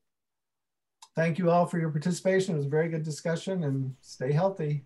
Thank you all for your participation. It was a very good discussion, and stay healthy.